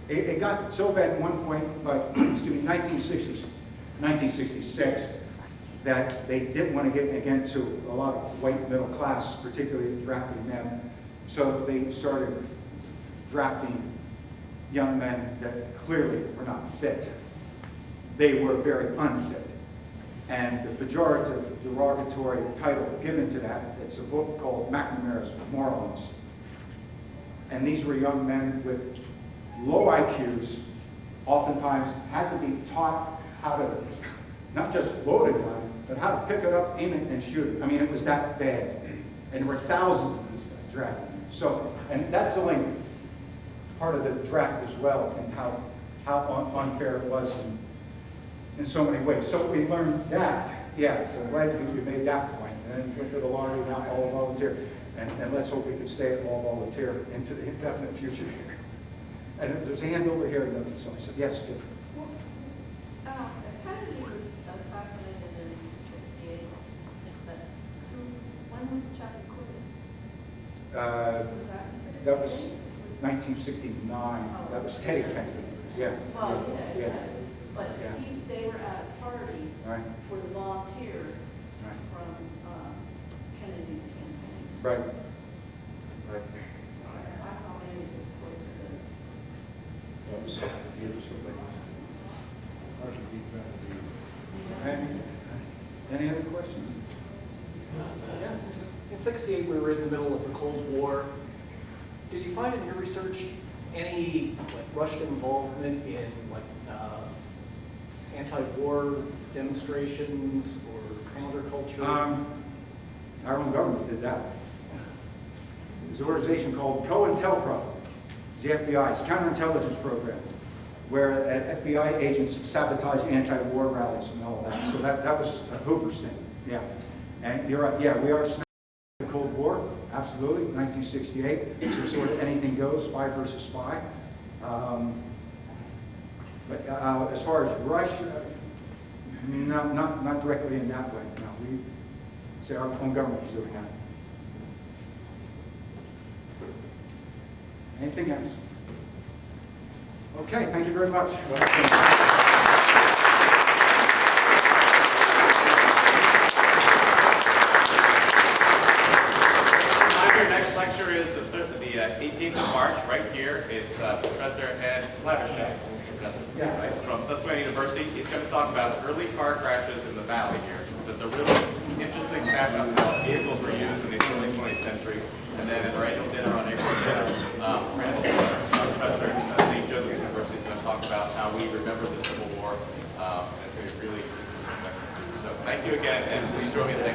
It got so bad at one point, by 1966, that they didn't want to get again to a lot of white middle class, particularly drafting men. So they started drafting young men that clearly were not fit. They were very unfit. And the pejorative, derogatory title given to that, it's a book called McNamara's Morons. And these were young men with low IQs, oftentimes had to be taught how to, not just load a gun, but how to pick it up, aim it, and shoot it. I mean, it was that bad. And there were thousands of these guys drafted. So, and that's only part of the draft as well, and how unfair it was in so many ways. So we learned that. Yeah, so I'm glad we made that point. And then went to the lottery, now all volunteer. And let's hope we can stay at all volunteer into the indefinite future here. And there's a hand over here. So I said, yes, Skip. Kennedy was assassinated in 1968, but when was Chuck acquitted? Was that in 68? That was 1969. That was Teddy Kennedy. Yeah. Well, yeah. But Yeah. they were at a party Right. for the volunteers Right. from Kennedy's campaign. Right. Right. So I thought maybe it was closer to. Any other questions? Yes. In '68, we were in the middle of the Cold War. Did you find in your research any Russian involvement in anti-war demonstrations or counterculture? Our own government did that. There's an organization called COINTELPRO, the FBI's counterintelligence program, where FBI agents sabotage anti-war rallies and all that. So that was a Hoover's thing. Yeah. And you're right. Yeah, we are in the Cold War. Absolutely. 1968. So sort of anything goes, spy versus spy. But as far as Russia, no, not directly in that way. No, we say our own government is doing that. Anything else? Okay, thank you very much. Your next lecture is the 18th of March, right here. It's Professor Ed Slavishek, right, from Susquehanna University. He's going to talk about early car crashes in the valley here. So it's a really interesting snapshot of how vehicles were used in the early 20th century. And then at our annual dinner on April 10th, Professor at St. Joseph University is going to talk about how we remember the Civil War. And it's going to be really, so thank you again, and please join me in thanking